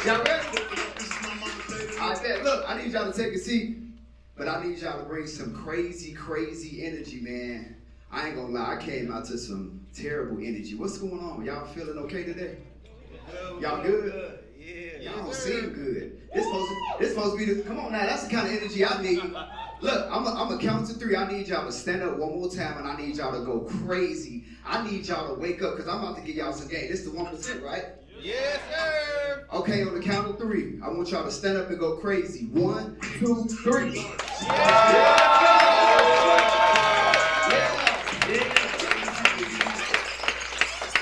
Y'all ready? I bet. Look, I need y'all to take a seat, but I need y'all to bring some crazy, crazy energy, man. I ain't gonna lie, I came out to some terrible energy. What's going on? Y'all feeling okay today? Y'all good? Yeah. Y'all don't seem good. This supposed to be the, come on now, that's the kind of energy I need. Look, I'm gonna count to 3. I need y'all to stand up one more time, and I need y'all to go crazy. I need y'all to wake up, because I'm about to give y'all some game. This is the 1%, right? Yes, sir. Okay, on the count of 3, I want y'all to stand up and go crazy. 1, 2, 3.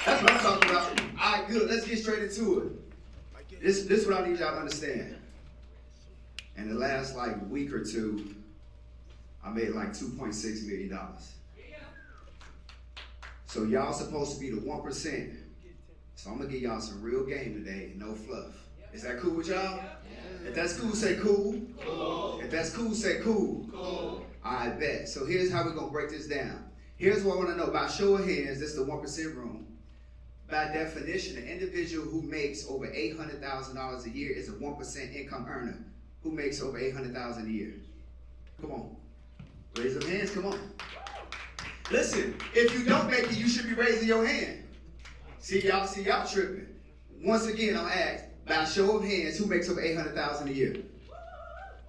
That's what I'm talking about. All right, good. Let's get straight into it. This is what I need y'all to understand. In the last week or two, I made $2.6 million. So y'all supposed to be the 1%. So I'm gonna give y'all some real game today, no fluff. Is that cool with y'all? If that's cool, say cool. If that's cool, say cool. I bet. So here's how we're gonna break this down. Here's what I want to know. By show of hands, this is the 1% room. By definition, an individual who makes over $800,000 a year is a 1% income earner who makes over $800,000 a year. Come on. Raise them hands, come on. Listen, if you don't make it, you should be raising your hand. See y'all tripping. Once again, I'm asked, by show of hands, who makes over $800,000 a year?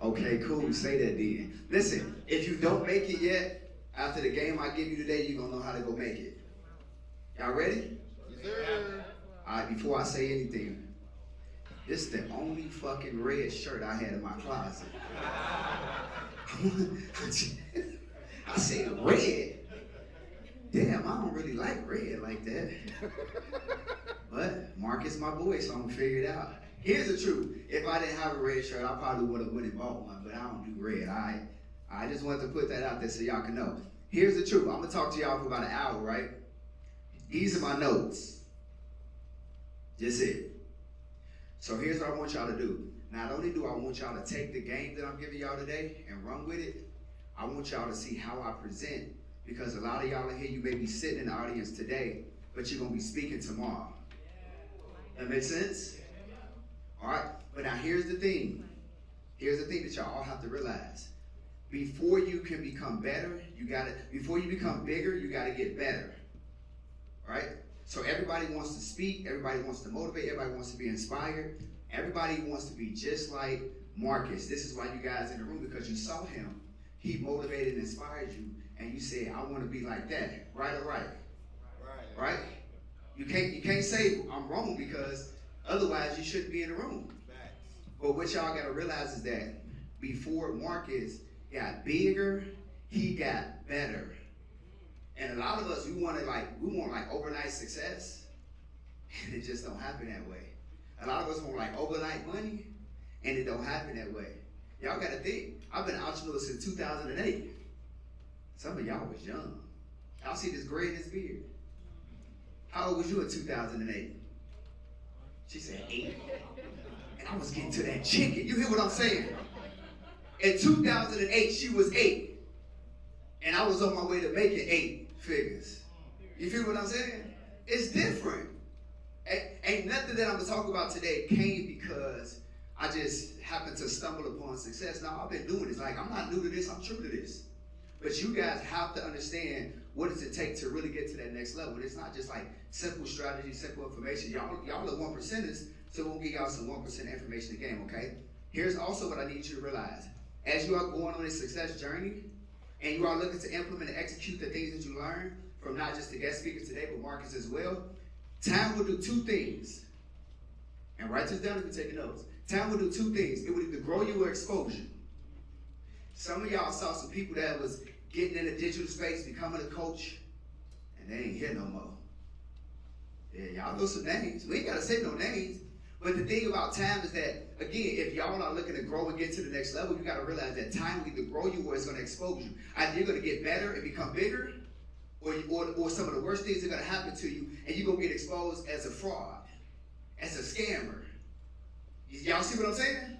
Okay, cool, say that then. Listen, if you don't make it yet, after the game I give you today, you're gonna know how to go make it. Y'all ready? Yes, sir. All right, before I say anything, this is the only fucking red shirt I had in my closet. I said red. Damn, I don't really like red like that. But Mark is my boy, so I'm gonna figure it out. Here's the truth. If I didn't have a red shirt, I probably would have went and bought one, but I don't do red. I just wanted to put that out there so y'all can know. Here's the truth. I'm gonna talk to y'all for about an hour, right? These are my notes. Just it. So here's what I want y'all to do. Not only do I want y'all to take the game that I'm giving y'all today and run with it, I want y'all to see how I present, because a lot of y'all in here, you may be sitting in the audience today, but you're gonna be speaking tomorrow. That makes sense? All right, but now here's the thing. Here's the thing that y'all all have to realize. Before you can become better, before you become bigger, you gotta get better. Right? So everybody wants to speak, everybody wants to motivate, everybody wants to be inspired, everybody wants to be just like Marcus. This is why you guys in the room, because you saw him, he motivated and inspired you, and you said, I want to be like that. Right or right? Right? You can't say I'm wrong, because otherwise you shouldn't be in the room. But what y'all gotta realize is that before Marcus got bigger, he got better. And a lot of us, we want overnight success, and it just don't happen that way. A lot of us want overnight money, and it don't happen that way. Y'all gotta think, I've been an entrepreneur since 2008. Some of y'all was young. Y'all see this gray in this beard. How old was you in 2008? She said 8. And I was getting to that chicken. You hear what I'm saying? In 2008, she was 8. And I was on my way to making 8 figures. You feel what I'm saying? It's different. Ain't nothing that I'm going to talk about today came because I just happened to stumble upon success. Now, I've been doing this. I'm not new to this. I'm true to this. But you guys have to understand, what does it take to really get to that next level. It's not just simple strategy, simple information. Y'all are 1%ers, so we'll give y'all some 1% information again, okay? Here's also what I need you to realize. As you are going on this success journey, and you are looking to implement and execute the things that you learned from not just the guest speaker today, but Marcus as well, time will do 2 things. And write this down if you're taking notes. Time will do 2 things. It will either grow your exposure. Some of y'all saw some people that was getting in the digital space, becoming a coach, and they ain't here no more. Yeah, y'all know some names. We ain't got to say no names. But the thing about time is that, again, if y'all are looking to grow and get to the next level, you got to realize that time will either grow you or it's going to expose you. Either you're going to get better and become bigger, or some of the worst things are going to happen to you, and you're going to get exposed as a fraud, as a scammer. Y'all see what I'm saying?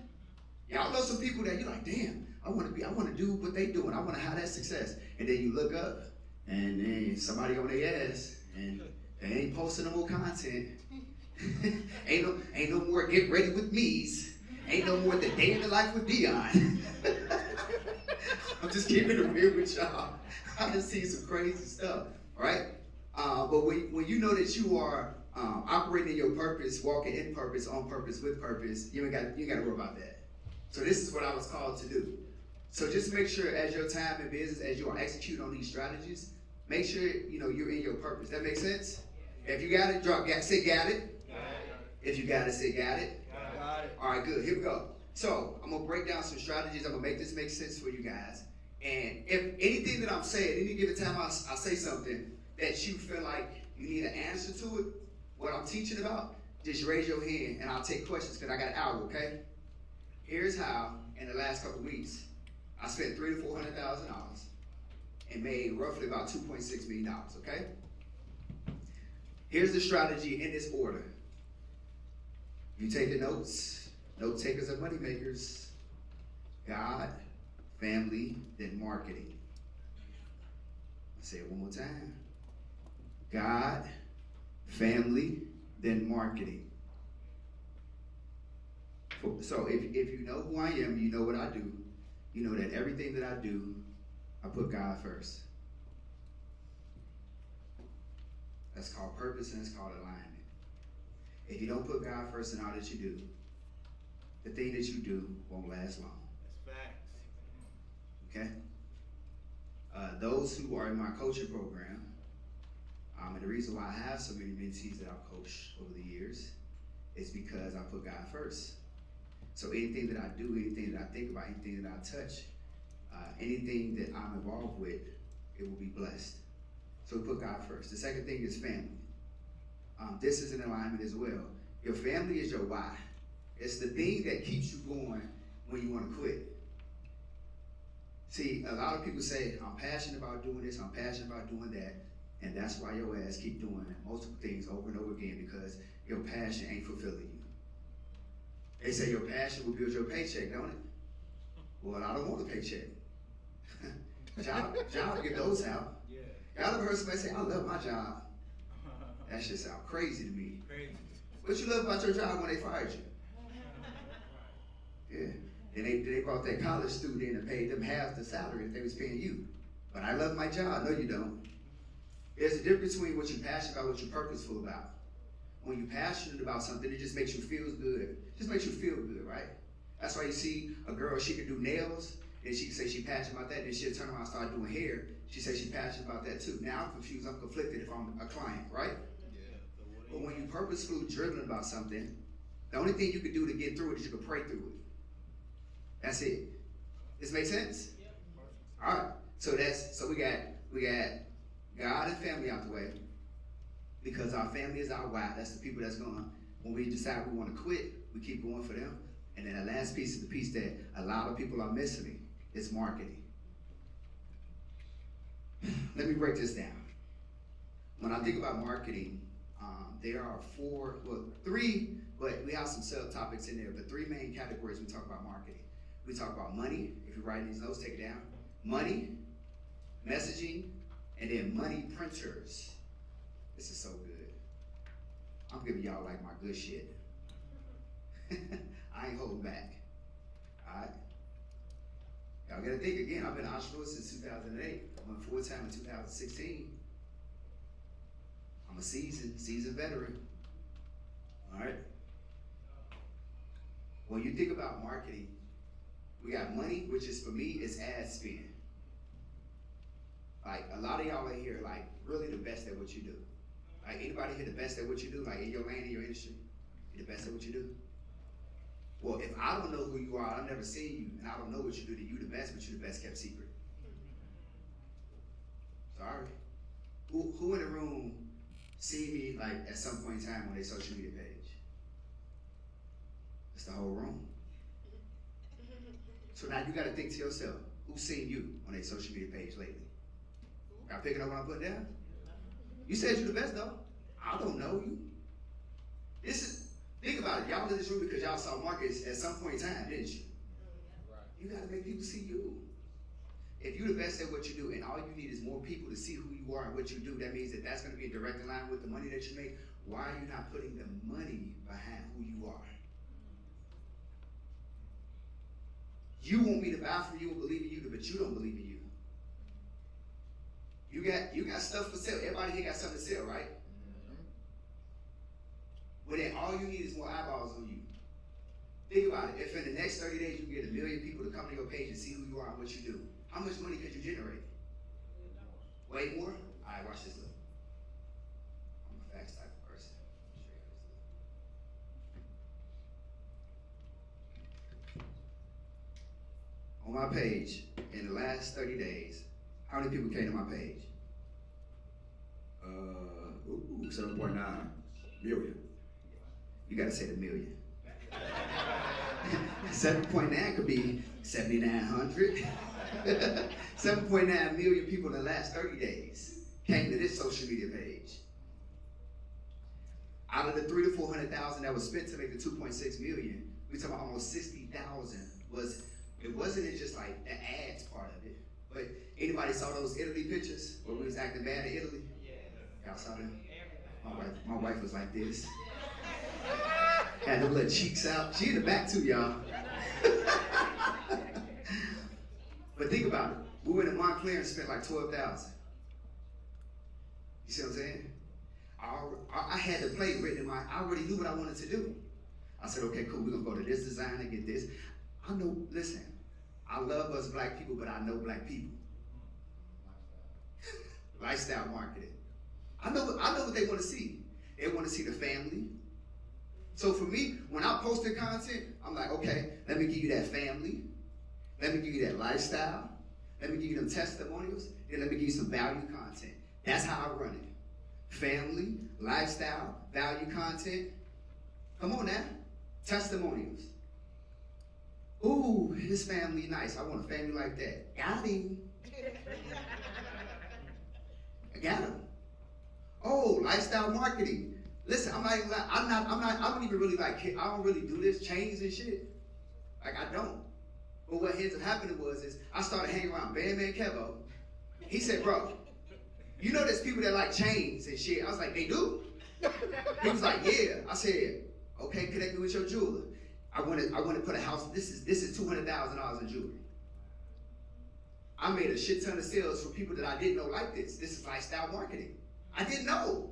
Y'all know some people that you're like, damn, I want to do what they doing. I want to have that success. And then you look up, and then somebody on their ass, and they ain't posting no more content. Ain't no more get ready with me's. Ain't no more the day in the life with Dion. I'm just keeping it real with y'all. I just see some crazy stuff, right? But when you know that you are operating in your purpose, walking in purpose, on purpose, with purpose, you got to worry about that. So this is what I was called to do. So just make sure as your time in business, as you are executing on these strategies, make sure you're in your purpose. That makes sense? If you got it, say got it. If you got it, say got it. Got it. All right, good. Here we go. So I'm gonna break down some strategies. I'm gonna make this make sense for you guys. And if anything that I'm saying, any given time I say something that you feel like you need an answer to it, what I'm teaching about, just raise your hand and I'll take questions because I got an hour. Okay. Here's how. In the last couple of weeks, I spent $300,000 to $400,000 and made roughly about $2.6 million. Okay. Here's the strategy in this order. You take the notes. Note takers are money makers. God, family, then marketing. I'll say it one more time. God, family, then marketing. So if you know who I am, you know what I do. You know that everything that I do, I put God first. That's called purpose and it's called alignment. If you don't put God first in all that you do, the thing that you do won't last long. That's facts. Okay? Those who are in my coaching program, and the reason why I have so many mentees that I've coached over the years is because I put God first. So anything that I do, anything that I think about, anything that I touch, anything that I'm involved with, it will be blessed. So we put God first. The second thing is family. This is in alignment as well. Your family is your why. It's the thing that keeps you going when you want to quit. See, a lot of people say, I'm passionate about doing this, I'm passionate about doing that, and that's why your ass keep doing multiple things over and over again because your passion ain't fulfilling you. They say your passion will build your paycheck, don't it? Well, I don't want a paycheck. Job get those out. Yeah. Y'all ever heard somebody say, I love my job? That shit sound crazy to me. Crazy. What you love about your job when they fired you? Yeah. And they brought that college student in and paid them half the salary that they was paying you. But I love my job. No, you don't. There's a difference between what you're passionate about, what you're purposeful about. When you're passionate about something, it just makes you feel good. It just makes you feel good, right? That's why you see a girl, she can do nails, and she can say she's passionate about that, then she'll turn around and start doing hair. She says she's passionate about that too. Now I'm confused, I'm conflicted if I'm a client, right? Yeah. But when you're purposefully driven about something, the only thing you can do to get through it is you can pray through it. That's it. This make sense? All right. So we got God and family out the way because our family is our why. That's the people that's gonna, when we decide we want to quit, we keep going for them. And then the last piece is the piece that a lot of people are missing. It's marketing. Let me break this down. When I think about marketing, there are three, but we have some subtopics in there, but three main categories we talk about marketing. We talk about money. If you're writing these notes, take it down. Money, messaging, and then money printers. This is so good. I'm giving y'all like my good shit. I ain't holding back. All right? Y'all gotta think again. I've been an entrepreneur since 2008. I went full-time in 2016. I'm a seasoned veteran. All right? When you think about marketing, we got money, which is for me, is ad spend. Like a lot of y'all in here, like really the best at what you do. Like anybody here the best at what you do? Like in your lane, in your industry, you the best at what you do? Well, if I don't know who you are, I've never seen you, and I don't know what you do, then you the best, but you the best kept secret. Sorry. Who in the room see me like at some point in time on their social media page? It's the whole room. So now you got to think to yourself, who's seen you on their social media page lately? Y'all picking up what I'm putting down? You said you're the best though. I don't know you. Think about it. Y'all in this room because y'all saw markets at some point in time, didn't you? You got to make people see you. If you're the best at what you do and all you need is more people to see who you are and what you do, that means that that's going to be in direct line with the money that you make. Why are you not putting the money behind You want me to buy from you and believe in you, but you don't believe in you. You got stuff for sale. Everybody here got something to sell, right? Well, then all you need is more eyeballs on you. Think about it. If in the next 30 days you get 1 million people to come to your page and see who you are and what you do, how much money could you generate? Way more? All right, watch this. Look. I'm a facts type of person. On my page, in the last 30 days, how many people came to my page? 7.9 million. You gotta say the million. 7.9 could be 7,900. 7.9 million people in the last 30 days came to this social media page. Out of the 300,000 to 400,000 that was spent to make the 2.6 million, we talking about almost 60,000 it wasn't just like the ads part of it, but anybody saw those Italy pictures where we was acting bad in Italy? Y'all saw them? My wife was like this. Had them little cheeks out. She in the back too, y'all. But think about it. We went to Montclair and spent like 12,000. You see what I'm saying? I had the play written in I already knew what I wanted to do. I said, okay, cool, we're gonna go to this designer, get this. I know, listen, I love us black people, but I know black people. Lifestyle marketing. I know what they want to see. They want to see the family. So for me, when I'm posting content, I'm like, okay, let me give you that family. Let me give you that lifestyle. Let me give you them testimonials. Then let me give you some value content. That's how I run it. Family, lifestyle, value content. Come on now. Testimonials. Ooh, his family nice. I want a family like that. Got him. I got him. Oh, lifestyle marketing. Listen, I don't even really I don't really do this, chains and shit. Like, I don't. But what ends up happening is I started hanging around Bandman Kevo. He said, bro, you know there's people that like chains and shit. I was like, they do? He was like, yeah. I said, okay, connect me with your jeweler. I want to put a house. This is $200,000 in jewelry. I made a shit ton of sales for people that I didn't know like this. This is lifestyle marketing. I didn't know.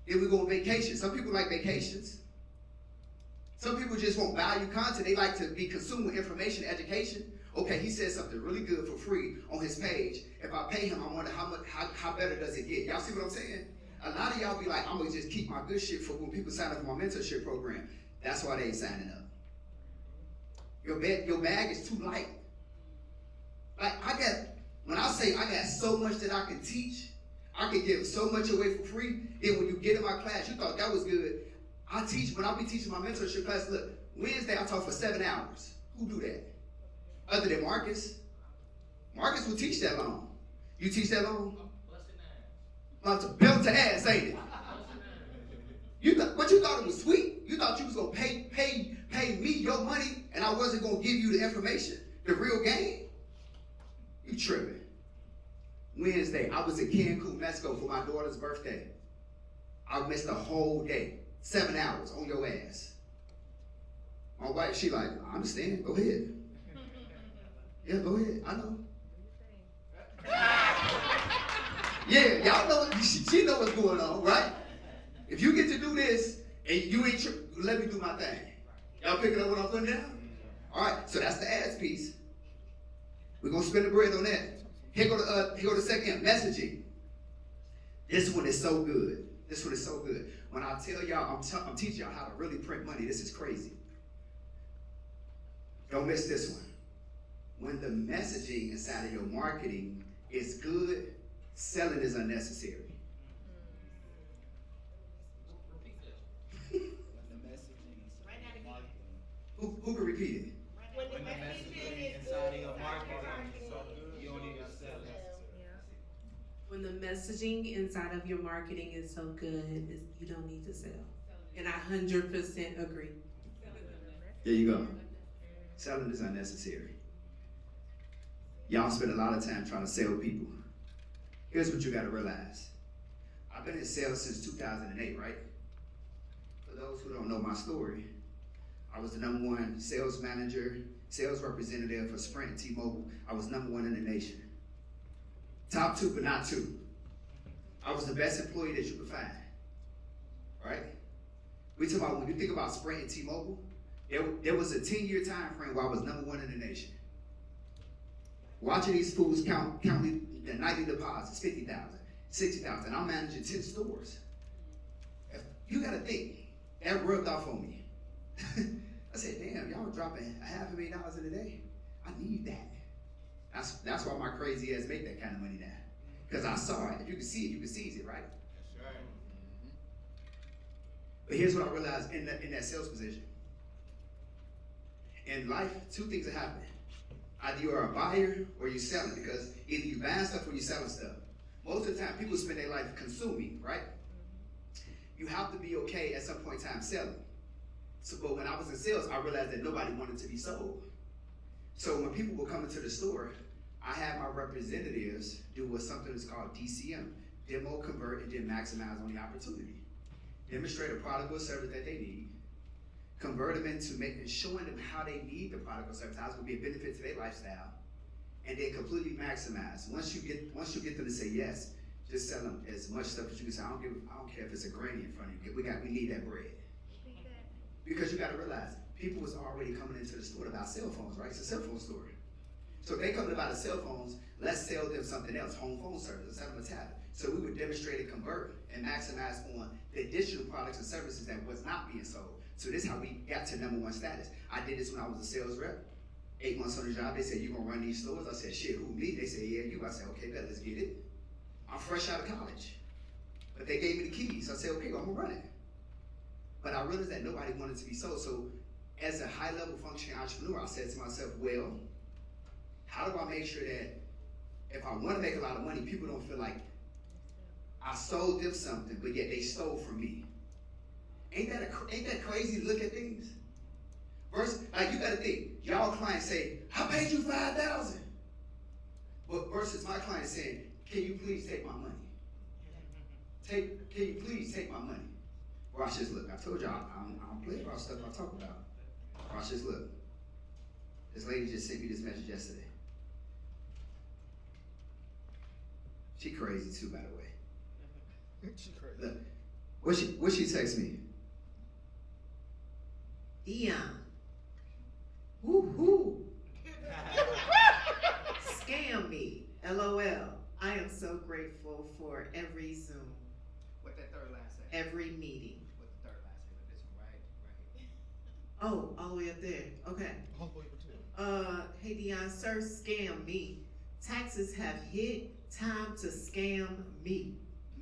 Then we go on vacation. Some people like vacations. Some people just want value content. They like to be consumed with information, education. Okay, he said something really good for free on his page. If I pay him, I wonder how better does it get? Y'all see what I'm saying? A lot of y'all be like, I'm gonna just keep my good shit for when people sign up for my mentorship program. That's why they ain't signing up. Your bag is too light. Like when I say I got so much that I can teach, I can give so much away for free. Then when you get in my class, you thought that was good. When I be teaching my mentorship class, look, Wednesday I talk for 7 hours. Who do that? Other than Marcus. Marcus will teach that long. You teach that long? Belt to ass, ain't it? But you thought it was sweet? You thought you was gonna pay me your money and I wasn't gonna give you the information, the real game? You tripping. Wednesday, I was in Cancun, Mexico for my daughter's birthday. I missed a whole day. 7 hours on your ass. My wife, she like, I understand, go ahead. Yeah, go ahead, I know. Yeah, y'all know, she know what's going on, right? If you get to do this, and you ain't let me do my thing. Y'all picking up what I'm putting down? All right, so that's the ads piece. We're going to spend the bread on that. Here go the second, messaging. This one is so good. This one is so good. When I tell y'all, I'm teaching y'all how to really print money. This is crazy. Don't miss this one. When the messaging inside of your marketing is good, selling is unnecessary. Who can repeat it? When the messaging inside of your marketing is so good, you don't need to sell it. When the messaging inside of your marketing is so good, you don't need to sell. And I 100% agree. There you go. Selling is unnecessary. Y'all spend a lot of time trying to sell people. Here's what you got to realize. I've been in sales since 2008, right? For those who don't know my story, I was the #1 sales manager, sales representative for Sprint and T-Mobile. I was #1 in the nation. Top 2, but not 2. I was the best employee that you could find, right? We talk about, when you think about Sprint and T-Mobile, there was a 10-year time frame where I was #1 in the nation. Watching these fools count the nightly deposits, 50,000, 60,000. I'm managing 10 stores. You gotta think, that rubbed off on me. I said, damn, y'all dropping $500,000 in a day. I need that. That's why my crazy ass make that kind of money now. Because I saw it. If you can see it, you can seize it, right? That's right. But here's what I realized in that sales position. In life, 2 things are happening. Either you're a buyer or you're selling, because either you're buying stuff or you're selling stuff. Most of the time, people spend their life consuming, right? You have to be okay at some point in time selling. So, but when I was in sales, I realized that nobody wanted to be sold. So when people would come into the store, I had my representatives do something that's called DCM, demo, convert, and then maximize on the opportunity. Demonstrate a product or service that they need, convert them into showing them how they need the product or service, how it's going to be a benefit to their lifestyle, and then completely maximize. Once you get them to say yes, just sell them as much stuff as you can say. I don't care if it's a granny in front of you. We need that bread. Because you got to realize, people was already coming into the store to buy cell phones, right? It's a cell phone store. So if they come to buy the cell phones, let's sell them something else, home phone service, let's have them a tablet. So we would demonstrate and convert and maximize on the additional products and services that was not being sold. So this is how we got to #1 status. I did this when I was a sales rep. 8 months on the job, they said, you gonna run these stores? I said, shit, who, me? They said, yeah, you. I said, okay, bet, let's get it. I'm fresh out of college. But they gave me the keys. I said, okay, I'm gonna run it. But I realized that nobody wanted to be sold. So as a high-level functioning entrepreneur, I said to myself, well, how do I make sure that if I want to make a lot of money, people don't feel like I sold them something, but yet they stole from me? Ain't that crazy to look at things? Versus, like, you got to think, y'all clients say, I paid you $5,000. But versus my client saying, can you please take my money? Can you please take my money? Watch this, look. I told y'all, I don't play about stuff I talk about. Watch this, look. This lady just sent me this message yesterday. She crazy too, by the way. She crazy. Look, what she text me? Dion. Woo-hoo. Scam me. LOL. I am so grateful for every Zoom, What that third line say? every meeting. What the third line say? This one, right? Oh, all the way up there. Okay. All the way up to Hey Dion, sir, scam me. Taxes have hit. Time to scam me.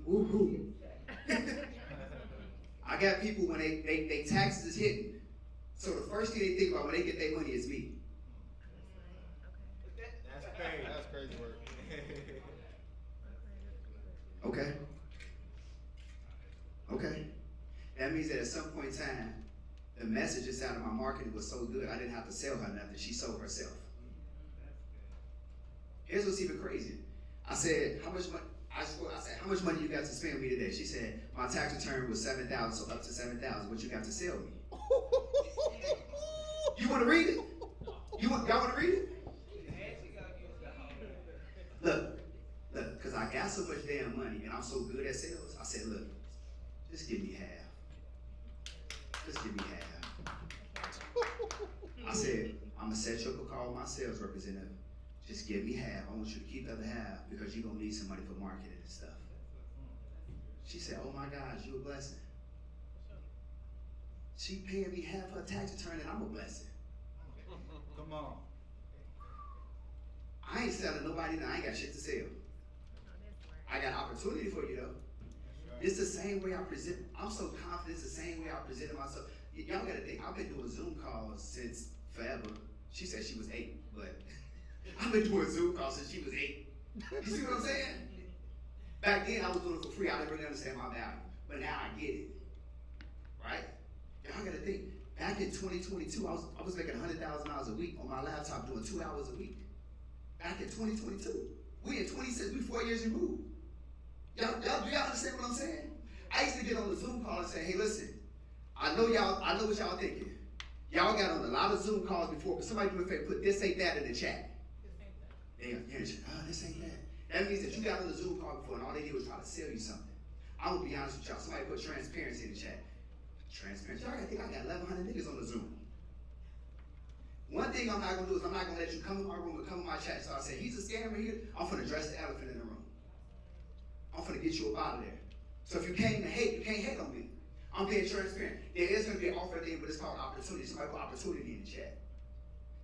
Woohoo. I got people when they taxes is hitting. So the first thing they think about when they get their money is me. That's crazy. That's crazy work. Okay. Okay. That means that at some point in time, the message inside of my marketing was so good, I didn't have to sell her nothing. She sold herself. Here's what's even crazier. I said, how much money? I said, how much money you got to spend with me today? She said, my tax return was $7,000, so up to $7,000. What you got to sell me? You want to read it? Y'all want to read it? Look, because I got so much damn money and I'm so good at sales. I said, look, just give me half. Just give me half. I said, I'm gonna set you up a call with my sales representative. Just give me half. I want you to keep the other half because you're gonna need some money for marketing and stuff. She said, oh my gosh, you a blessing. She paying me half her tax return and I'm a blessing. Come on. I ain't selling nobody now. I ain't got shit to sell. I got opportunity for you though. It's the same way I present. I'm so confident. It's the same way I presented myself. Y'all gotta think. I've been doing Zoom calls since forever. She said she was 8, but I've been doing Zoom calls since she was 8. You see what I'm saying? Back then I was doing it for free. I didn't really understand my value, but now I get it. Right? Y'all gotta think. Back in 2022, I was making $100,000 a week on my laptop doing 2 hours a week. Back in 2022, we in 26. We 4 years removed. Do y'all understand what I'm saying? I used to get on the Zoom call and say, hey, listen, I know what y'all thinking. Y'all got on a lot of Zoom calls before, but somebody do me a favor, put this ain't that in the chat. This ain't that. That means that you got on the Zoom call before and all they did was try to sell you something. I'm gonna be honest with y'all. Somebody put transparency in the chat. Transparency. Y'all gotta think I got 1,100 niggas on the Zoom. One thing I'm not gonna do is I'm not gonna let you come in my room and come in my chat and start saying, he's a scammer here. I'm gonna address the elephant in the room. I'm gonna get you up out of there. So if you came to hate, you can't hate on me. I'm being transparent. There is gonna be an offer at the end, but it's called opportunity. Somebody put opportunity in the chat.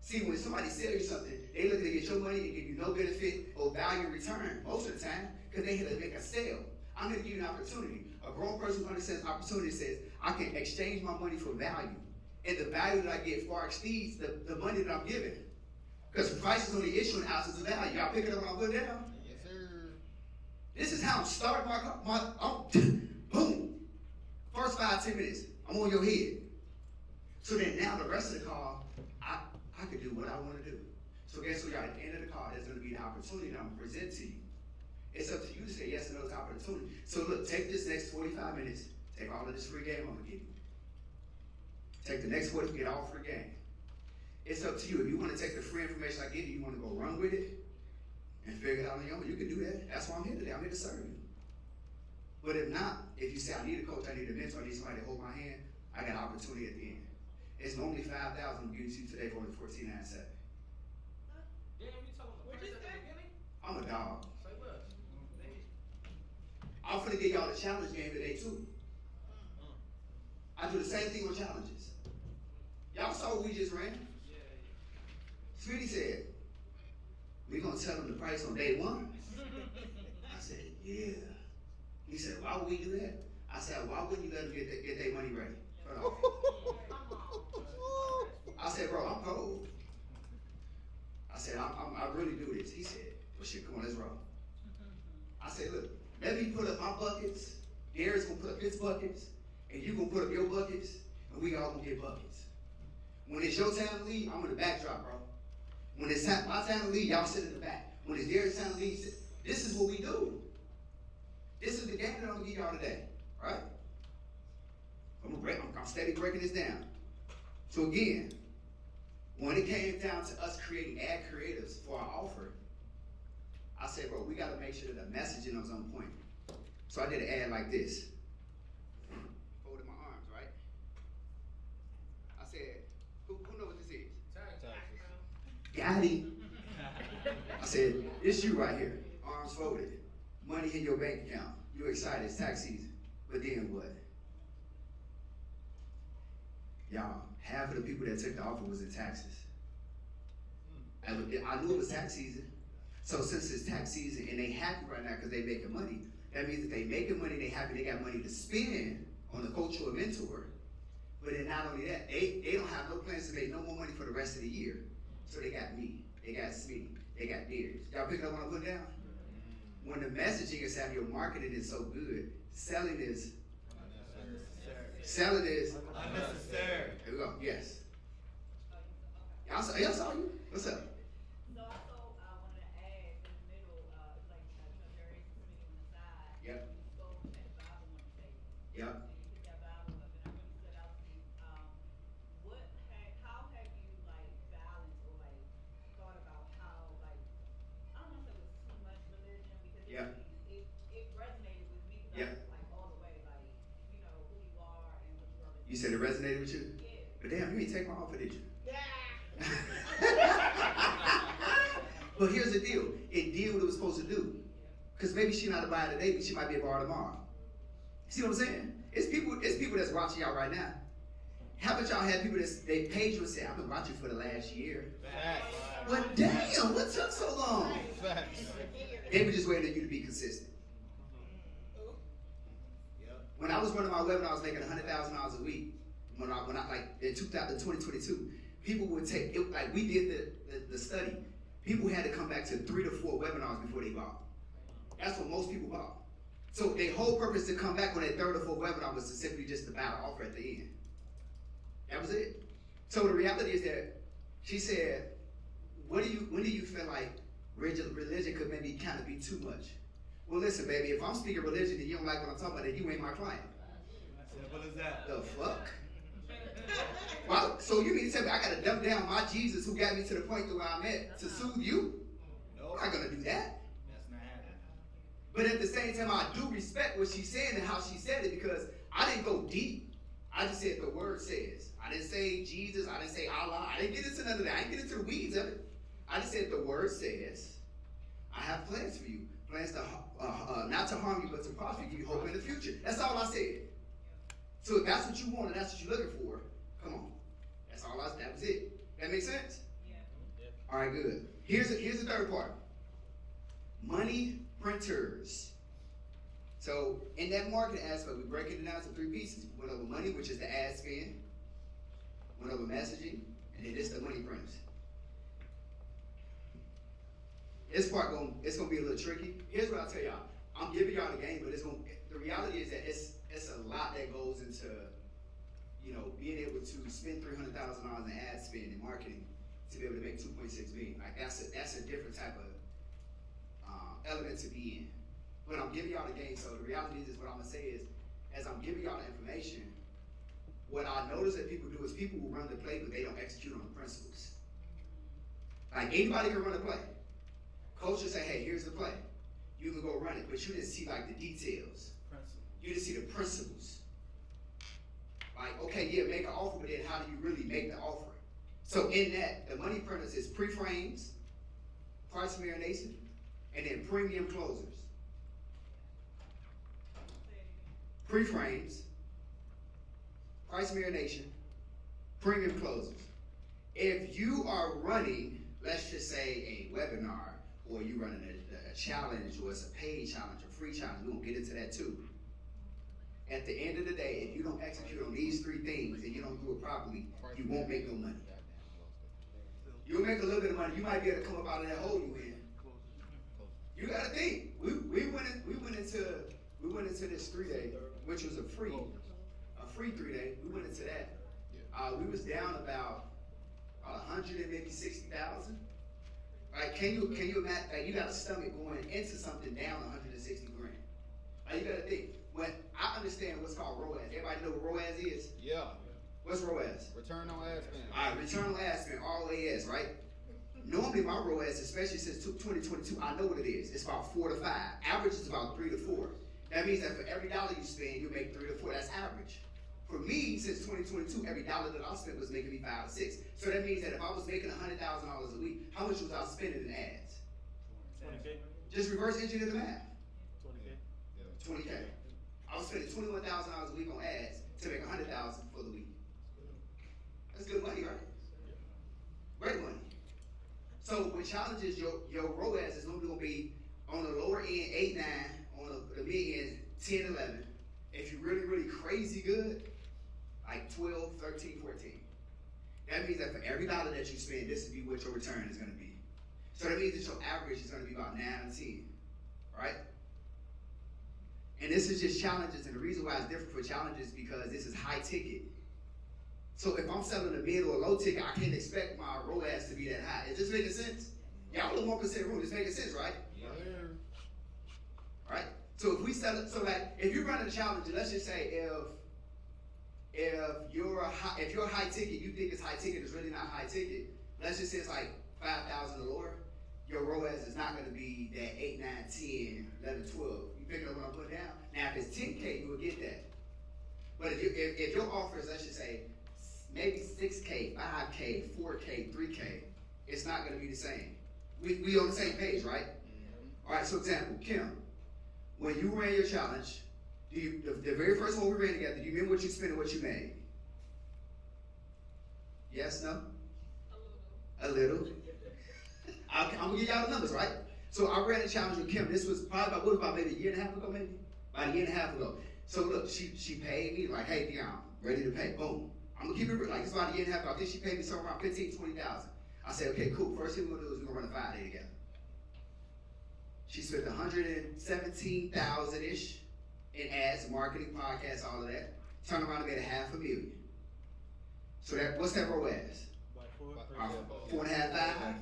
See, when somebody sells you something, they looking to get your money and give you no benefit or value in return most of the time because they here to make a sale. I'm here to give you an opportunity. A grown person who understands opportunity says, I can exchange my money for value. And the value that I get far exceeds the money that I'm giving. Because price is only issue in ounces of value. Y'all pick it up when I put it down? Yes, sir. This is how I'm starting boom. First 5-10 minutes, I'm on your head. So then now the rest of the call, I can do what I want to do. So guess what, y'all? At the end of the call, there's going to be an opportunity that I'm going to present to you. It's up to you to say yes or no to opportunity. So look, take this next 45 minutes, take all of this free game I'm going to give you. Take the next 40, get all free game. It's up to you. If you want to take the free information I give you, you want to go run with it and figure it out on your own, you can do that. That's why I'm here today. I'm here to serve you. But if not, if you say, I need a coach, I need a mentor, I need somebody to hold my hand, I got an opportunity at the end. It's normally $5,000 I'm giving to you today for only $14.97. I'm a dog. I'm finna get y'all the challenge game today too. I do the same thing on challenges. Y'all saw what we just ran? Sweetie said, we gonna tell them the price on day one? I said, yeah. He said, why would we do that? I said, why wouldn't you let them get their money ready? I said, bro, I'm cold. I said, I really do this. He said, well, shit, come on, let's roll. I said, look, let me put up my buckets. Gary's gonna put up his buckets, and you gonna put up your buckets, and we all gonna get buckets. When it's your time to lead, I'm in the backdrop, bro. When it's my time to lead, y'all sit in the back. When it's Gary's time to lead, this is what we do. This is the game that I'm gonna give y'all today, right? I'm steady breaking this down. So again, when it came down to us creating ad creatives for our offer, I said, bro, we gotta make sure that the messaging was on point. So I did an ad like this. Folded my arms, right? I said, who know what this is? Got it. I said, it's you right here. Arms folded. Money in your bank account. You're excited, it's tax season. But then what? Y'all, half of the people that took the offer was in taxes. I knew it was tax season. So since it's tax season and they happy right now because they making money, that means that they making money, they happy, they got money to spend on the coach or mentor. But then not only that, they don't have no plans to make no more money for the rest of the year. So they got me, they got Smitty, they got Darius. Y'all picking up what I'm putting down? When the messaging is how your marketing is so good, selling is unnecessary. Here we go. Yes. Y'all saw you? What's up? So I saw one of the ads in the middle, like there is a committee on the side. Yep. You go and had Bible on the table. Yep. And you put that Bible up, and I really stood out to me. How have you like balanced or like thought about how like I don't know if it was too much religion because Yep. it resonated with me because Yep. I was like all the way like you know who you are and what you are. You said it resonated with you? Yeah. But damn, you ain't take my offer, did you? Yeah. But here's the deal. It did what it was supposed to do. Because maybe she's not a buyer today, but she might be a buyer tomorrow. See what I'm saying? It's people that's watching y'all right now. How about y'all have people they paid you and said, I've been watching you for the last year. Facts. But damn, what took so long? Facts. They were just waiting on you to be consistent. When I was running my webinar, I was making $100,000 a week. When I like in 2022, people would take it, like we did the study. People had to come back to 3 to 4 webinars before they bought. That's what most people bought. So their whole purpose to come back on that 3rd or 4th webinar was to simply just to buy the offer at the end. That was it. So the reality is that she said, when do you feel like religion could maybe kind of be too much? Well, listen, baby, if I'm speaking religion and you don't like what I'm talking about, then you ain't my client. Simple as that. The fuck? Well, so So you mean to tell me I gotta dumb down my Jesus who got me to the point to where I'm at to soothe you? Nope. I'm not gonna do that. That's not happening. But at the same time, I do respect what she's saying and how she said it because I didn't go deep. I just said the word says. I didn't say Jesus. I didn't say Allah. I didn't get into none of that. I didn't get into the weeds of it. I just said the word says, I have plans for you. Plans to not to harm you, but to prosper you, give you hope in the future. That's all I said. So if that's what you want and that's what you're looking for, come on. That was it. That makes sense? Yeah. All right, good. Here's the third part. Money printers. So in that marketing aspect, we break it down to three pieces. We went over money, which is the ad spend. Went over messaging, and then this the money printers. This part it's gonna be a little tricky. Here's what I'll tell y'all. I'm giving y'all the game, but the reality is that it's a lot that goes into, you know, being able to spend $300,000 in ad spend and marketing to be able to make 2.6 million. Like that's a different type of element to be in. But I'm giving y'all the game. So the reality is what I'm gonna say is, as I'm giving y'all the information, what I notice that people do is people will run the play, but they don't execute on the principles. Like anybody can run a play. Coach will say, hey, here's the play. You can go run it, but you didn't see like the details. You didn't see the principles. Like, okay, yeah, make an offer, but then how do you really make the offer? So in that, the money printers is pre-frames, price marination, and then premium closers. Pre-frames, price marination, premium closers. If you are running, let's just say a webinar, or you running a challenge, or it's a paid challenge, a free challenge, we won't get into that too. At the end of the day, if you don't execute on these three things and you don't do it properly, you won't make no money. You'll make a little bit of money. You might be able to come up out of that hole you in. You got to think. We went into this 3-day, which was a free 3-day. We went into that. We was down about 100 and maybe 60,000. Right? Can you imagine? Like, you got a stomach going into something down 160 grand. Like, you got to think. When I understand what's called ROAS. Everybody know what ROAS is? Yeah. What's ROAS? Return on ad spend. All right, return on ad spend, ROAS, right? Normally my ROAS, especially since 2022, I know what it is. It's about 4 to 5. Average is about 3 to 4. That means that for every dollar you spend, you make 3 to 4. That's average. For me, since 2022, every dollar that I spent was making me 5 to 6. So that means that if I was making $100,000 a week, how much was I spending in ads? 20K. Just reverse engineer the math. 20K. 20K. I was spending $21,000 a week on ads to make $100,000 for the week. That's good money, right? Great money. So with challenges, your ROAS is normally gonna be on the lower end 8, 9, on the mid end 10, 11. If you're really, really crazy good, like 12, 13, 14. That means that for every dollar that you spend, this would be what your return is gonna be. So that means that your average is gonna be about 9 or 10, right? And this is just challenges, and the reason why it's different for challenges is because this is high ticket. So if I'm selling a mid or a low ticket, I can't expect my ROAS to be that high. Is this making sense? Y'all the 1% rule. It's making sense, right? Yeah. Right? So if we sell it, so like if you're running a challenge, let's just say if you're high ticket, you think it's high ticket, it's really not high ticket. Let's just say it's like 5,000 or lower. Your ROAS is not going to be that 8, 9, 10, 11, 12. You picking up what I'm putting down? Now, if it's 10K, you will get that. But if your offer is, let's just say, maybe 6K, 5K, 4K, 3K, it's not going to be the same. We on the same page, right? Mm-hmm. All right, so example, Kim, when you ran your challenge, the very first one we ran together, do you remember what you spent and what you made? Yes, no? A little. I'm gonna give y'all the numbers, right? So I ran a challenge with Kim. This was probably about maybe a year and a half ago, maybe? About a year and a half ago. So look, she paid me like, hey, Dion, ready to pay. Boom. I'm gonna keep it real. Like, it's about a year and a half ago. I think she paid me somewhere around 15, 20,000. I said, okay, cool. First thing we're gonna do is we're gonna run a 5-day together. She spent 117,000-ish in ads, marketing, podcasts, all of that. Turned around and made $500,000. So what's that ROAS? About 4.5, 5? 4.5, 5.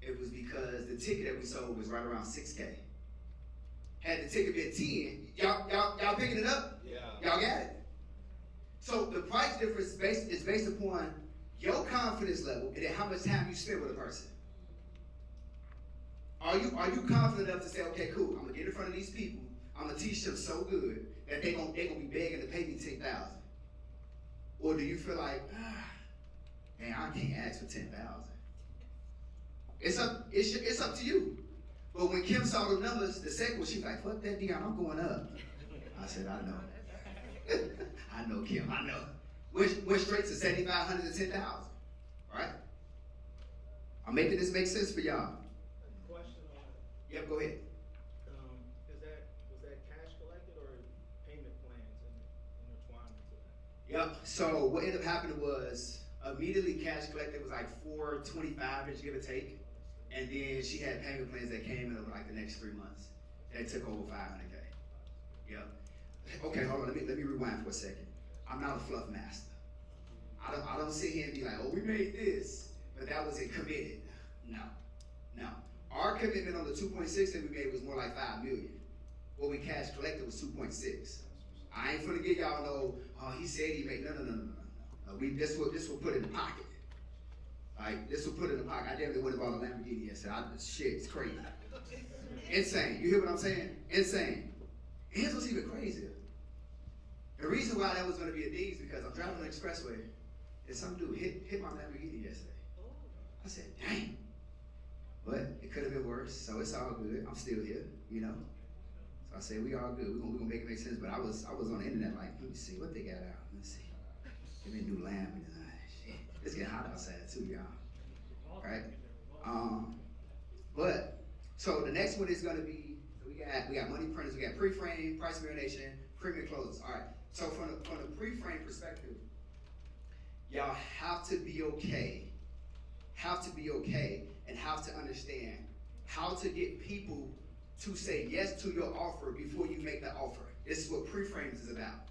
It was because the ticket that we sold was right around 6K. Had the ticket been 10, y'all picking it up? Yeah. Y'all got it? So the price difference is based upon your confidence level and then how much time you spend with a person. Are you confident enough to say, okay, cool, I'm gonna get in front of these people, I'm gonna teach them so good that they gonna be begging to pay me $10,000? Or do you feel like, man, I can't ask for $10,000? It's up to you. But when Kim saw the numbers, the second one, she's like, fuck that, Dion, I'm going up. I said, I know. I know, Kim, I know. Went straight to 7,500 to 10,000, right? I'm making this make sense for y'all. Question on that. Yep, go ahead. Was that cash collected or payment plans intertwined into that? Yep, so what ended up happening was immediately cash collected was like $425, give or take. And then she had payment plans that came in over like the next 3 months. That took over $500K. Yep. Okay, hold on, let me rewind for a second. I'm not a fluff master. I don't sit here and be like, oh, we made this, but that wasn't committed. No. Our commitment on the 2.6 that we made was more like 5 million. What we cash collected was 2.6. I ain't finna get y'all no, oh, he said he made, no. This will put in the pocket. Alright, this will put in the pocket. I definitely went and bought a Lamborghini yesterday. Shit, it's crazy. Insane. You hear what I'm saying? Insane. And here's what's even crazier. The reason why that was going to be a D is because I'm driving on the expressway and some dude hit my Lamborghini yesterday. I said, dang. But it could have been worse, so it's all good. I'm still here, you know. So I said, we all good. We're gonna make it make sense. But I was on the internet like, let me see what they got out. Let me see. Give me a new Lamborghini. Shit. It's getting hot outside too, y'all. Right? But so the next one is gonna be, we got money printers, we got pre-frame, price variation, premium closes. All right. So from the pre-frame perspective, y'all have to be okay, and have to understand how to get people to say yes to your offer before you make the offer. This is what pre-frames is about.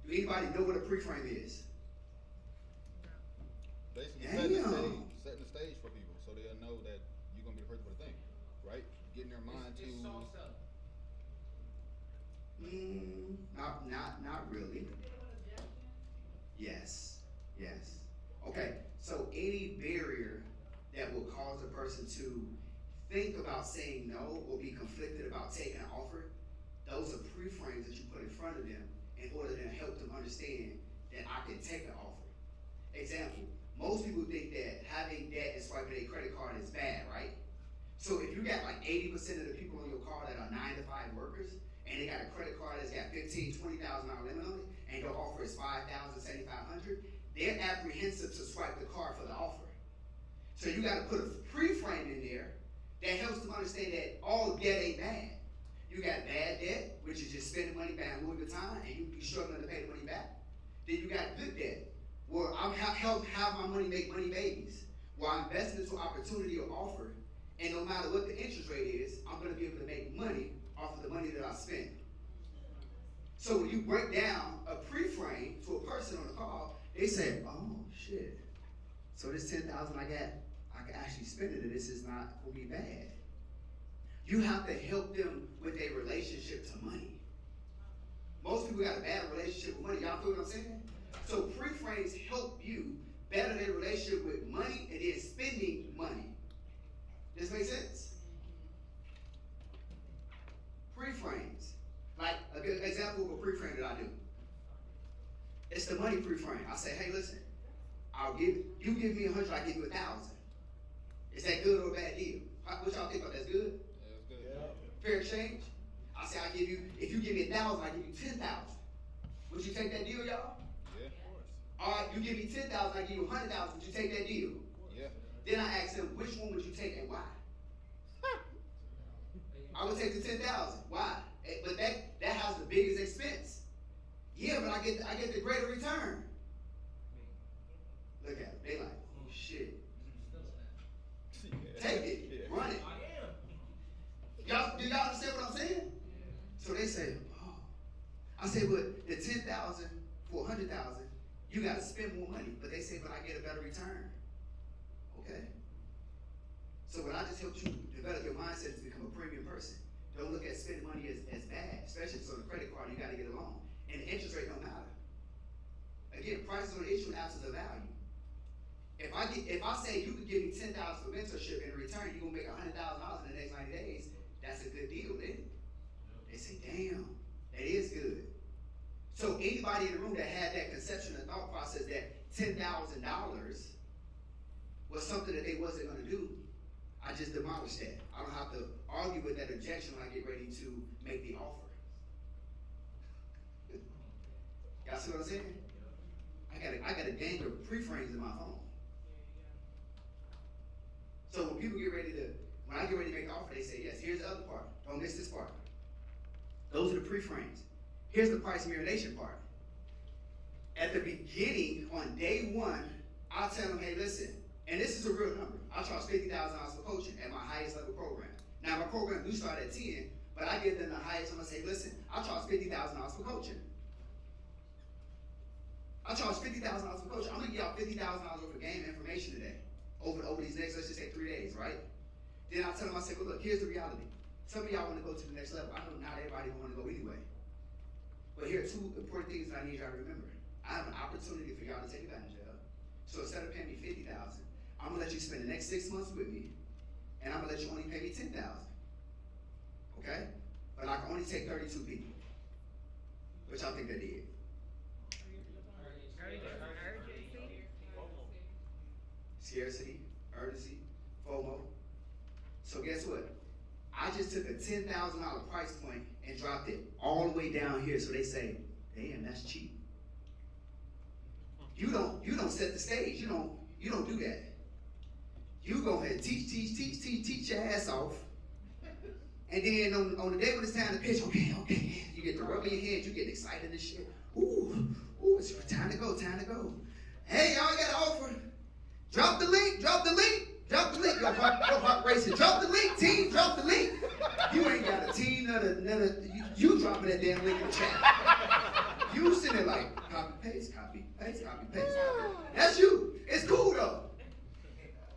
Do anybody know what a pre-frame is? Basically Damn. setting the stage for people so they'll know that you're gonna be the person for the thing, right? Getting their mind to. Not really. Yes. Okay, so any barrier that will cause a person to think about saying no or be conflicted about taking an offer, those are pre-frames that you put in front of them in order to help them understand that I can take an offer. Example, most people think that having debt and swiping a credit card is bad, right? So if you got like 80% of the people on your card that are 9-to-5 workers, and they got a credit card that's got $15,000, $20,000 limit on it, and your offer is $5,000, $7,500, they're apprehensive to swipe the card for the offer. So you got to put a pre-frame in there that helps them understand that all debt ain't bad. You got bad debt, which is just spending money buying Louis Vuitton, and you struggling to pay the money back. Then you got good debt, where I'm help have my money make money babies, where I'm investing into opportunity or offer, and no matter what the interest rate is, I'm going to be able to make money off of the money that I spend. So when you break down a pre-frame to a person on the call, they say, oh shit, so this $10,000 I can actually spend it, and this is not going to be bad. You have to help them with their relationship to money. Most people got a bad relationship with money. Y'all feel what I'm saying? So pre-frames help you better their relationship with money and then spending money. Does this make sense? Pre-frames. Like a good example of a pre-frame that I do. It's the money pre-frame. I say, hey, listen, you give me 100, I give you 1,000. Is that good or a bad deal? What y'all think about that? That's good? Yeah, it's good. Yeah. Fair exchange? I say if you give me 1,000, I give you 10,000. Would you take that deal, y'all? Yeah. All right, you give me 10,000, I give you 100,000. Would you take that deal? Yeah. Then I asked him, which one would you take and why? I would take the 10,000. Why? But that has the biggest expense. Yeah, but I get the greater return. Look at it. They like, oh shit. Take it. Yeah. Run it. Do y'all understand what I'm saying? So they say, oh. I say, but the 10,000 for 100,000, you got to spend more money. But they say, but I get a better return. Okay. So when I just helped you develop your mindset to become a premium person, don't look at spending money as bad, especially if it's on a credit card, you got to get a loan. And the interest rate don't matter. Again, price is on the issue and absence of value. If I say you could give me $10,000 for mentorship and in return you're gonna make $100,000 in the next 90 days, that's a good deal, isn't it? They say, damn, that is good. So anybody in the room that had that conception and thought process that $10,000 was something that they wasn't gonna do, I just demolished that. I don't have to argue with that objection when I get ready to make the offer. Y'all see what I'm saying? I got a gang of pre-frames in my phone. So when I get ready to make an offer, they say, yes, here's the other part. Don't miss this part. Those are the pre-frames. Here's the price marination part. At the beginning, on day one, I'll tell them, hey, listen, and this is a real number. I charge $50,000 for coaching at my highest level program. Now, my program do start at 10, but I give them the highest. I'm going to say, listen, I charge $50,000 for coaching. I charge $50,000 for coaching. I'm going to give y'all $50,000 worth of game information today. Over these next, let's just say 3 days, right? Then I tell them, I say, well, look, here's the reality. Some of y'all want to go to the next level. I know not everybody want to go anyway. But here are two important things that I need y'all to remember. I have an opportunity for y'all to take advantage of. So instead of paying me $50,000, I'm going to let you spend the next 6 months with me, and I'm going to let you only pay me $10,000. Okay? But I can only take 32 people. Which I think they did. Scarcity, urgency, FOMO. So guess what? I just took a $10,000 price point and dropped it all the way down here so they say, damn, that's cheap. You don't set the stage. You don't do that. You go ahead and teach your ass off. And then on the day when it's time to pitch, okay, you get the rub in your head, you get excited and shit. Ooh, it's time to go. Hey, y'all got an offer. Drop the link. Yo, Park Racing, drop the link, team, drop the link. You ain't got a team, you dropping that damn link in the chat. You sitting there like, copy, paste. That's you. It's cool though.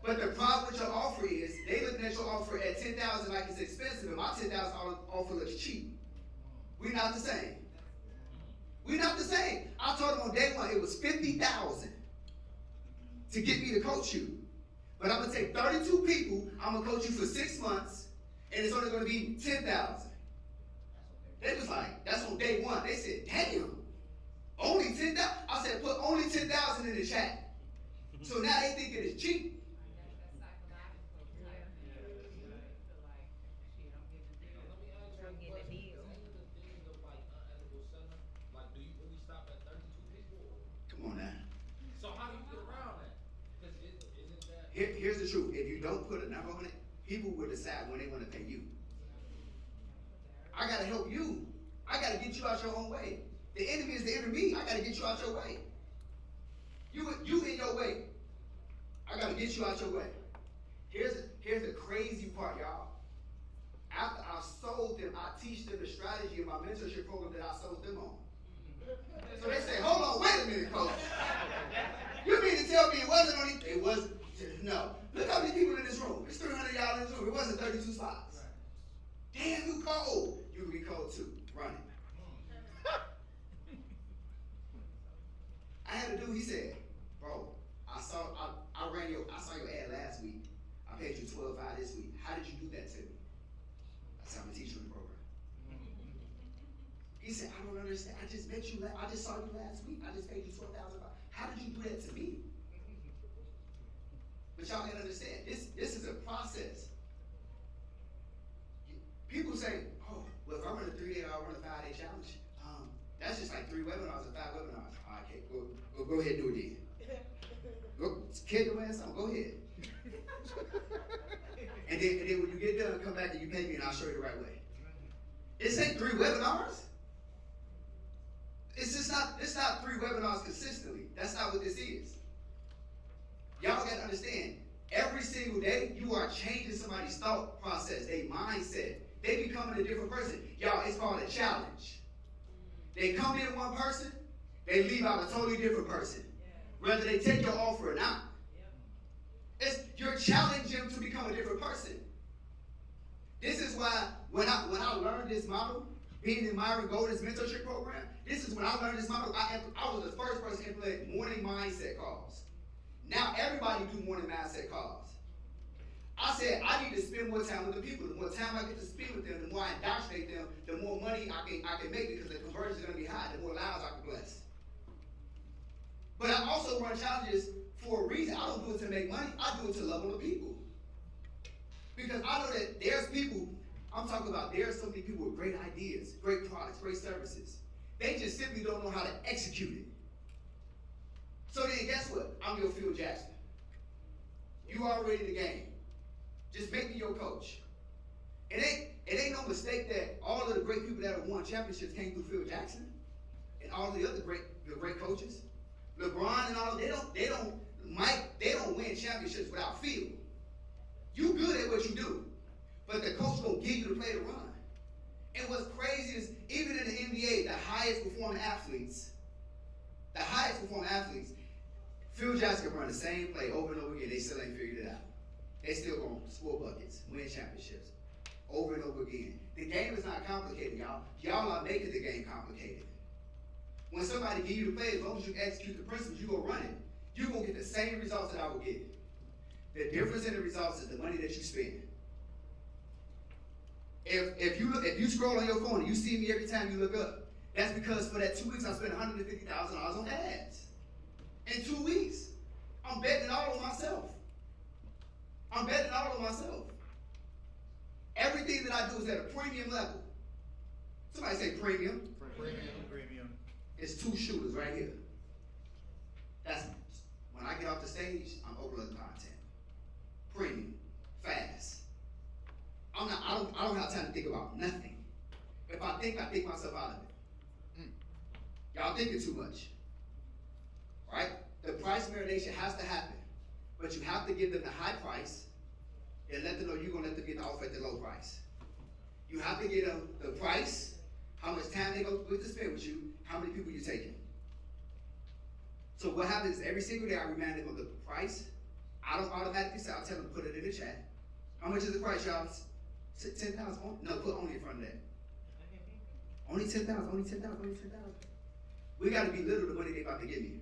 But the problem with your offer is, they looking at your offer at $10,000 like it's expensive, and my $10,000 offer looks cheap. We're not the same. I told them on day one, it was $50,000 to get me to coach you. But I'm gonna take 32 people, I'm gonna coach you for 6 months, and it's only gonna be $10,000. They was like, that's on day one. They said, damn, only $10,000? I said, put only $10,000 in the chat. So now they think it is cheap. Come on now. So how do you get around that? Because isn't that... Here's the truth. If you don't put a number on it, people will decide when they want to pay you. I got to help you. I got to get you out your own way. The enemy is the enemy. I got to get you out your way. You in your way. I got to get you out your way. Here's the crazy part, y'all. After I sold them, I teach them the strategy of my mentorship program that I sold them on. So they say, hold on, wait a minute, coach. You mean to tell me it wasn't only, it wasn't, no. Look how many people in this room. It's 300 y'all in this room. It wasn't 32 spots. Damn, you cold. You can be cold too. Run it. I had a dude, he said, bro, I saw your ad last week. I paid you $12,500 this week. How did you do that to me? I said, I'm a teacher in the program. He said, I don't understand. I just met you. I just saw you last week. I just paid you $12,000. How did you do that to me? But y'all gotta understand, this is a process. People say, oh, well, if I run a 3-day or I run a 5-day challenge, that's just like 3 webinars or 5 webinars. All right, okay, go ahead and do it then. Go, kid your ass on. Go ahead. and then when you get done, come back and you pay me, and I'll show you the right way. This ain't 3 webinars. It's not 3 webinars consistently. That's not what this is. Y'all gotta understand, every single day, you are changing somebody's thought process, their mindset. They becoming a different person. Y'all, it's called a challenge. They come in one person, they leave out a totally different person. Whether they take your offer or not. You're challenging them to become a different person. This is why when I learned this model, being in Myron Golden's mentorship program, this is when I learned this model. I was the first person to implement morning mindset calls. Now everybody do morning mindset calls. I said I need to spend more time with the people. The more time I get to spend with them, the more I indoctrinate them, the more money I can make because the conversion is going to be high, the more lives I can bless. But I also run challenges for a reason. I don't do it to make money. I do it to love on the people. Because I know that there's people, I'm talking about there's so many people with great ideas, great products, great services. They just simply don't know how to execute it. So then guess what? I'm your Phil Jackson. You already in the game. Just make me your coach. It ain't no mistake that all of the great people that have won championships came through Phil Jackson and all the other great coaches. LeBron and all, they don't win championships without Phil. You good at what you do, but the coach gonna give you the play to run. And what's crazy is even in the NBA, the highest performing athletes, Phil Jackson can run the same play over and over again. They still ain't figured it out. They still gonna score buckets, win championships, over and over again. The game is not complicated, y'all. Y'all are making the game complicated. When somebody give you the play, as long as you execute the principles, you go run it. You're gonna get the same results that I will get. The difference in the results is the money that you spend. If you scroll on your phone and you see me every time you look up, that's because for that 2 weeks I spent $150,000 on ads. In 2 weeks, I'm betting it all on myself. Everything that I do is at a premium level. Somebody say premium. Premium. It's 2 shooters right here. That's when I get off the stage, I'm uploading content. Premium, fast. I don't have time to think about nothing. If I think myself out of it. Y'all thinking too much. Right? The price marination has to happen. But you have to give them the high price and let them know you're going to let them get the offer at the low price. You have to give them the price, how much time they're going to spend with you, how many people you're taking. So what happens is every single day I remind them of the price. I don't automatically say, I'll tell them to put it in the chat. How much is the price, y'all? 10,000? No, put only in front of that. Only 10,000, only 10,000, only 10,000. We got to belittle the money they're about to give me.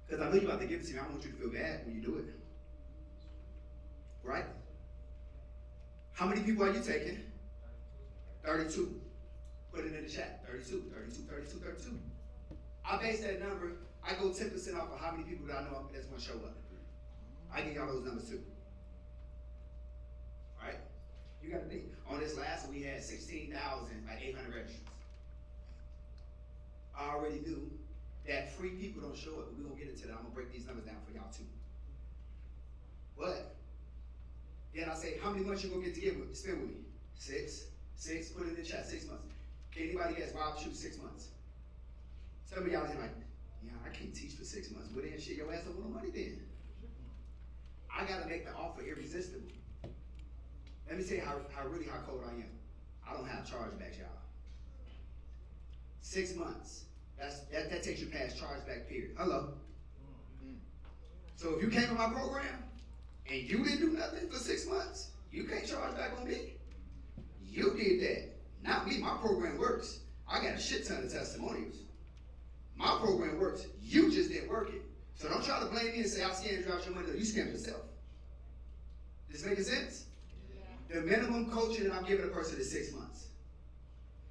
Because I know you're about to give it to me. I don't want you to feel bad when you do it. Right? How many people are you taking? 32. Put it in the chat. 32, 32, 32, 32. I base that number. I go 10% off of how many people that I know that's going to show up. I give y'all those numbers too. Right? You got to think. On this last one, we had 16,800 registrants. I already knew that free people don't show up, but we're going to get into that. I'm going to break these numbers down for y'all too. But then I say, how many months you going to get to spend with me? 6. Put it in the chat, 6 months. Can anybody guess why I choose 6 months? Some of y'all are like, yeah, I can't teach for 6 months. Well then shit, your ass don't want no money then. I got to make the offer irresistible. Let me tell you how cold I am. I don't have chargebacks, y'all. 6 months. That takes you past chargeback period. Hello. So if you came to my program and you didn't do nothing for 6 months, you can't charge back on me. You did that. Not me. My program works. I got a shit ton of testimonials. My program works. You just didn't work it. So don't try to blame me and say I scammed you out your money. No, you scammed yourself. This making sense? Yeah. The minimum coaching that I'm giving a person is 6 months.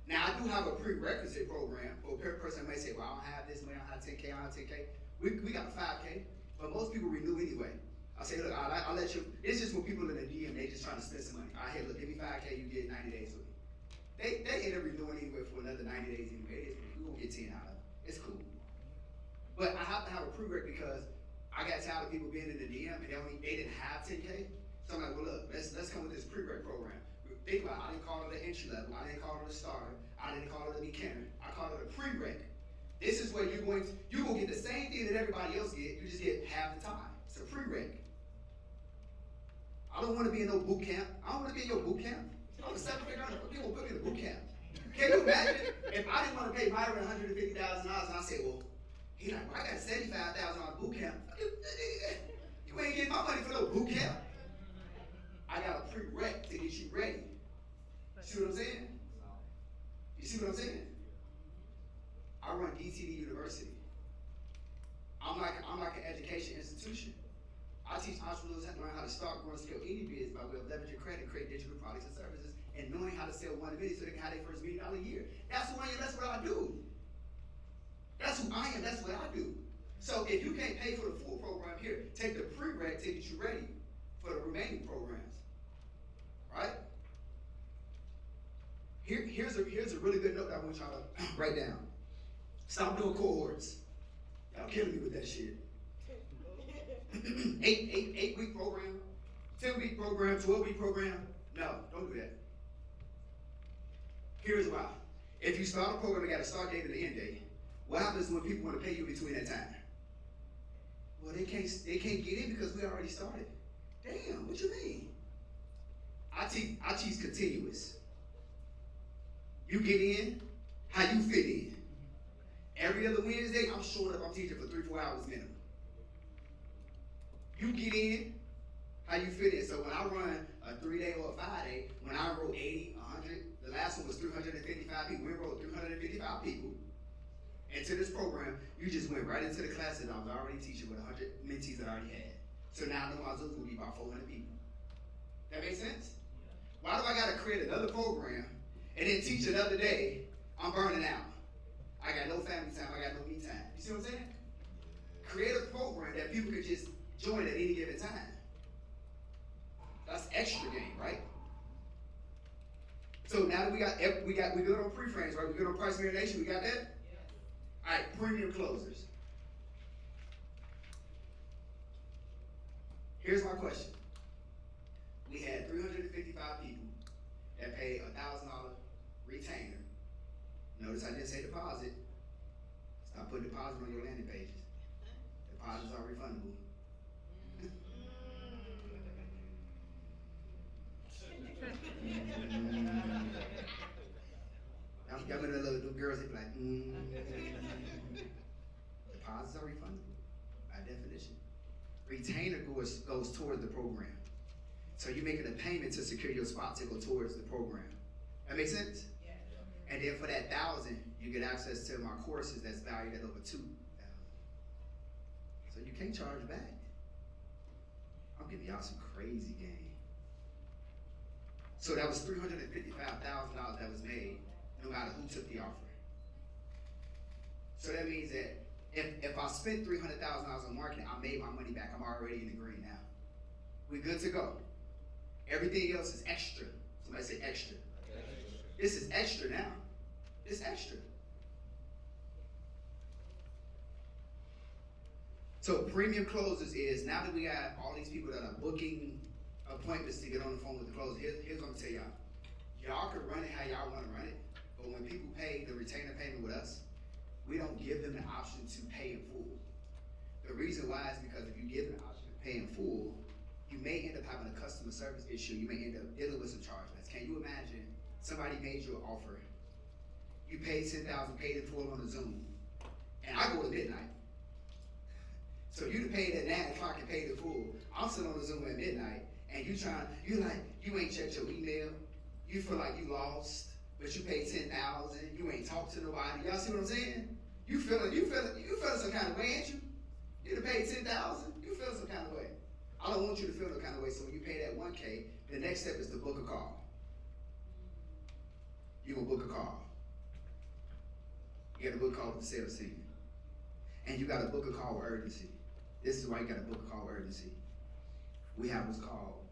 Now, I do have a prerequisite program for a person that may say, well, I don't have this money, I don't have 10K, I don't have 10K. We got 5K, but most people renew anyway. I say, look, I'll let you. It's just when people in the DM, they just trying to spend some money. All right, hey, look, give me 5K, you get 90 days with me. They end up renewing anyway for another 90 days anyway. We're going to get 10 out of it. It's cool. But I have to have a prereq because I got tired of people being in the DM and they didn't have 10K. So I'm like, well, look, let's come with this prereq program. Think about it. I didn't call it an entry level. I didn't call it a starter. I didn't call it a beginner. I call it a prereq. This is where you're going to get the same thing that everybody else get. You just get half the time. It's a prereq. I don't want to be in no boot camp. I don't want to be in your boot camp. I'm a 7-figure earner. You won't put me in a boot camp. Can you imagine if I didn't want to pay Myron $150,000 and I said, well, he like, well, I got $75,000 boot camp. You ain't getting my money for no boot camp. I got a prereq to get you ready. See university. I'm like an education institution. I teach entrepreneurs how to learn how to start, grow, and scale any business by way of leveraging credit, create digital products and services, and knowing how to sell one to many so they can have their first $1 million a year. That's who I am. That's what I do. That's who I am. That's what I do. So if you can't pay for the full program here, take the pre-reg to get you ready for the remaining programs. Right? Here's a really good note that I want y'all to write down. Stop doing cohorts. Y'all killing me with that shit. 8-week program, 10-week program, 12-week program. No, don't do that. Here's why. If you start a program and got a start date and an end date, what happens when people want to pay you between that time? Well, they can't get in because we already started. Damn, what you mean? I teach continuous. You get in how you fit in. Every other Wednesday, I'm showing up, I'm teaching for 3-4 hours minimum. You get in how you fit in. So when I run a 3-day or a 5-day, when I enroll 80, 100, the last one was 355 people. We enrolled 355 people into this program. You just went right into the class that I was already teaching with 100 mentees that I already had. So now I know my Zoom's gonna be about 400 people. That makes sense? Why do I gotta create another program and then teach another day? I'm burning out. I got no family time, I got no me time. You see what I'm saying? Create a program that people can just join at any given time. That's extra game, right? So now that we good on pre-frames, right? We good on price variation, we got that? All right, premium closers. Here's my question. We had 355 people that paid a $1,000 retainer. Notice I didn't say deposit. Stop putting deposit on your landing pages. Deposits are refundable. Y'all remember the little girls, they be like, Deposits are refundable by definition. Retainer goes towards the program. So you're making a payment to secure your spot to go towards the program. That makes sense? Yeah. And then for that $1,000, you get access to my courses that's valued at over $2,000. So you can't charge back. I'm giving y'all some crazy game. So that was $355,000 that was made, no matter who took the offer. So that means that if I spent $300,000 on marketing, I made my money back. I'm already in the green now. We're good to go. Everything else is extra. Somebody say extra. This is extra now. It's extra. So premium closers is, now that we got all these people that are booking appointments to get on the phone with the closer, here's what I'm gonna tell y'all. Y'all can run it how y'all wanna run it, but when people pay the retainer payment with us, we don't give them the option to pay in full. The reason why is because if you give them the option to pay in full, you may end up having a customer service issue. You may end up dealing with some chargebacks. Can you imagine somebody made you an offer, you paid $10,000, paid in full on the Zoom, and I go to midnight. So you paid at 9 o'clock and paid in full. I'm sitting on the Zoom at midnight, and you ain't checked your email. You feel like you lost, but you paid $10,000. You ain't talked to nobody. Y'all see what I'm saying? You feeling some kind of way, ain't you? You done paid $10,000. You feel some kind of way. I don't want you to feel no kind of way. So when you pay that $1K, the next step is to book a call. You gonna book a call. You gotta book a call with the sales team, and you gotta book a call with urgency. This is why you gotta book a call with urgency. We have what's called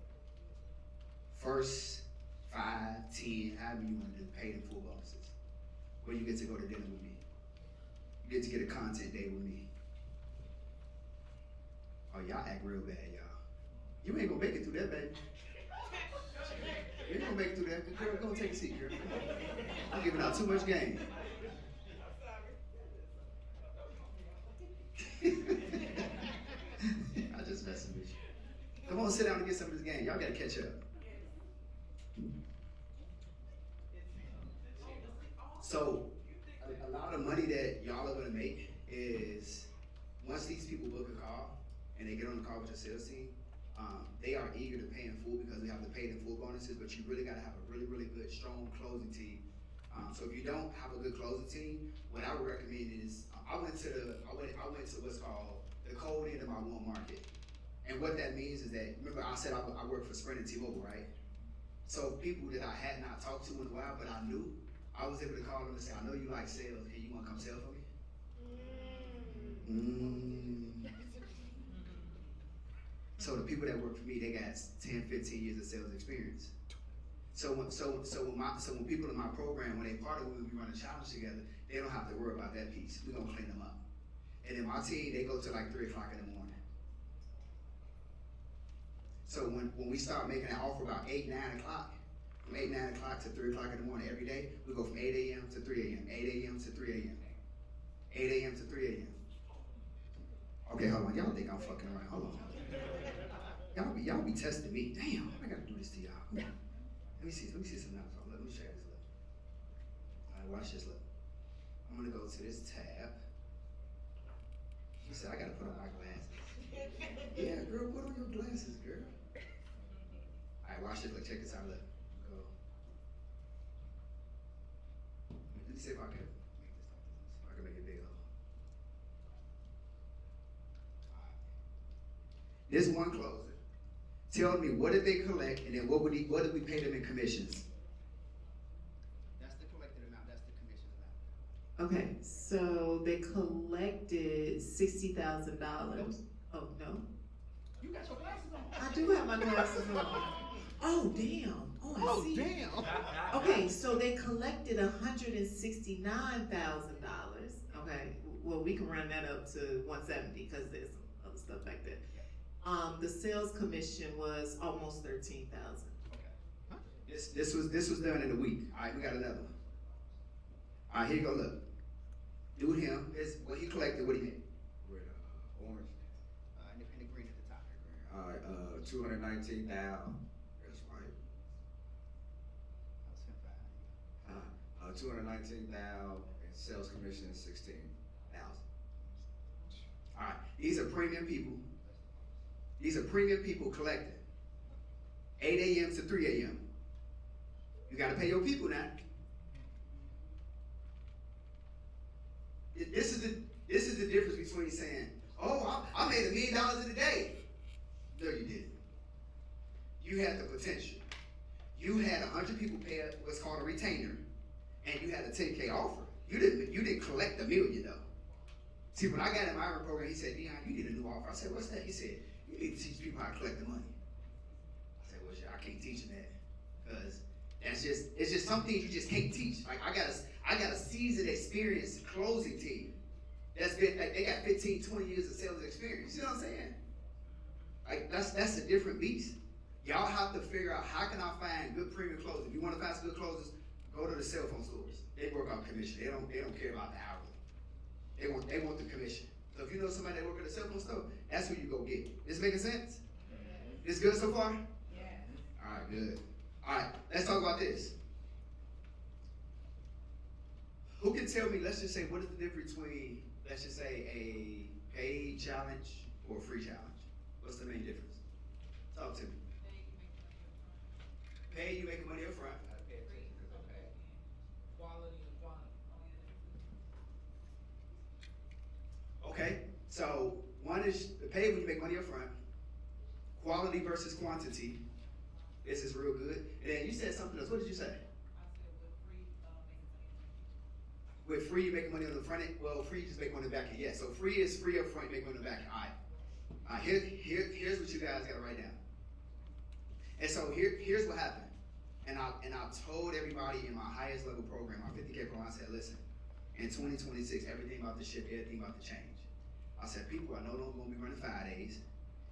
first 5, 10, however you want to do, paid in full bonuses, where you get to go to dinner with me. You get to get a content day with me. Oh, y'all act real bad, y'all. You ain't gonna make it through that, baby. You ain't gonna make it through that. Girl, go take a seat, girl. I'm giving out too much game. I just messing with you. Come on, sit down and get some of this game. Y'all gotta catch up. So, a lot of money that y'all are gonna make is once these people book a call and they get on the call with your sales team, they are eager to pay in full because we have the paid in full bonuses, but you really gotta have a really, really good, strong closing team. So if you don't have a good closing team, what I would recommend is, I went to what's called the cold end of my one market. And what that means is that, remember I said I work for Sprint and T-Mobile, right? So people that I had not talked to in a while, but I knew, I was able to call them and say, I know you like sales, and you want to come sell for me? So the people that work for me, they got 10, 15 years of sales experience. So when people in my program, when they partner with me, we run a challenge together, they don't have to worry about that piece. We're gonna clean them up. And then my team, they go to like 3 o'clock in the morning. So when we start making that offer about 8, 9 o'clock, from 8, 9 o'clock to 3 o'clock in the morning every day, we go from 8 a.m. to 3 a.m., 8 a.m. to 3 a.m., 8 a.m. to 3 a.m. Okay, hold on. Y'all think I'm fucking around. Hold on. Y'all be testing me. Damn, I gotta do this to y'all. Come on. Let me see something else. Let me share this. Look. All right, watch this. Look. I'm gonna go to this tab. She said, I gotta put on my glasses. Yeah, girl, put on your glasses, girl. All right, watch this. Look, check this out. Look. Go. Let me see if I can make it big. This one closer. Tell me, what did they collect, and then what did we pay them in commissions? That's the collected amount. That's the commission amount. Okay, so they collected $60,000. Oh, no. You got your glasses on. I do have my glasses on. Oh, damn. Oh, I see. damn. Okay, so they collected $169,000. Okay, well, we can run that up to 170 because there's some other stuff back there. The sales commission was almost $13,000. Okay. This was done in a week. All right, we got another one. All right, here you go. Look, do him. This what he collected. What he made? With orange. In the green at the top. All right, 219,000. That's right. 219,000 and sales commission 16,000. All right, these are premium people. These are premium people collecting. 8 a.m. to 3 a.m. You got to pay your people now. This is the difference between saying, "Oh, I made $1 million in a day." No, you didn't. You had the potential. You had 100 people pay what's called a retainer, and you had a 10K offer. You didn't collect $1 million though. See, when I got in my program, he said, "Dion, you need a new offer." I said, "What's that?" He said, "You need to teach people how to collect the money." I said, "Well, shit, I can't teach them that because it's just some things you just can't teach. Like I got a seasoned experienced closing team that's been like they got 15, 20 years of sales experience. You know what I'm saying? Like that's a different beast. Y'all have to figure out how can I find good premium closers. If you want to find some good closers, go to the cell phone stores. They work on commission. They don't care about the hourly. They want the commission. So if you know somebody that work at a cell phone store, that's who you go get. This making sense? This good so far? Yeah. All right, good. All right, let's talk about this. Who can tell me, let's just say, what is the difference between, let's just say, a paid challenge or a free challenge? What's the main difference? Talk to me. Paid, you making money up front. Quality and quantity. Okay, so one is the paid when you make money up front. Quality versus quantity. This is real good. And then you said something else. What did you say? I said with free, With free, you make money on the front end. Well, free, you just make money on the back end. Yeah, so free is free up front, you make money on the back end. All right. Here's what you guys got to write down. And so here's what happened. And I told everybody in my highest level program, my 50K program, I said, listen, in 2026, everything about to shift, everything about to change. I said, people are no longer going to be running 5 days.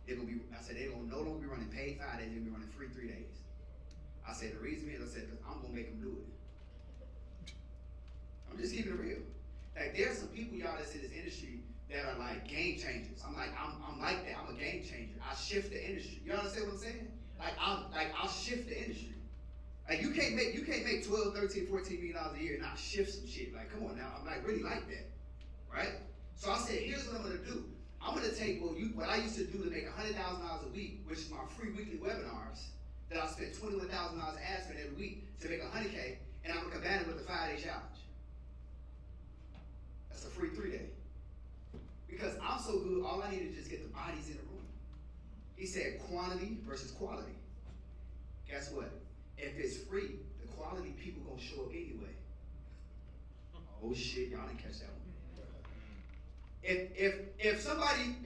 They're going to be, I said, they're going to no longer be running paid 5 days, they're going to be running free 3 days. I said, the reason is, I said, because I'm going to make them do it. I'm just keeping it real. Like, there's some people, y'all, that's in this industry that are like game changers. I'm like that. I'm a game changer. I shift the industry. You understand what I'm saying? I'll shift the industry. Like, you can't make 12, 13, 14 million dollars a year and not shift some shit. Like, come on now. I'm like really like that. Right? So I said, here's what I'm gonna do. I'm gonna take what I used to do to make $100,000 a week, which is my free weekly webinars, that I spent $21,000 ad spend every week to make $100K, and I'm gonna combine it with a 5-day challenge. That's a free 3-day. all I need is just get the bodies in the room. He said quantity versus quality. Guess what? If it's free, the quality people gonna show up anyway. Oh shit, y'all didn't catch that one. If somebody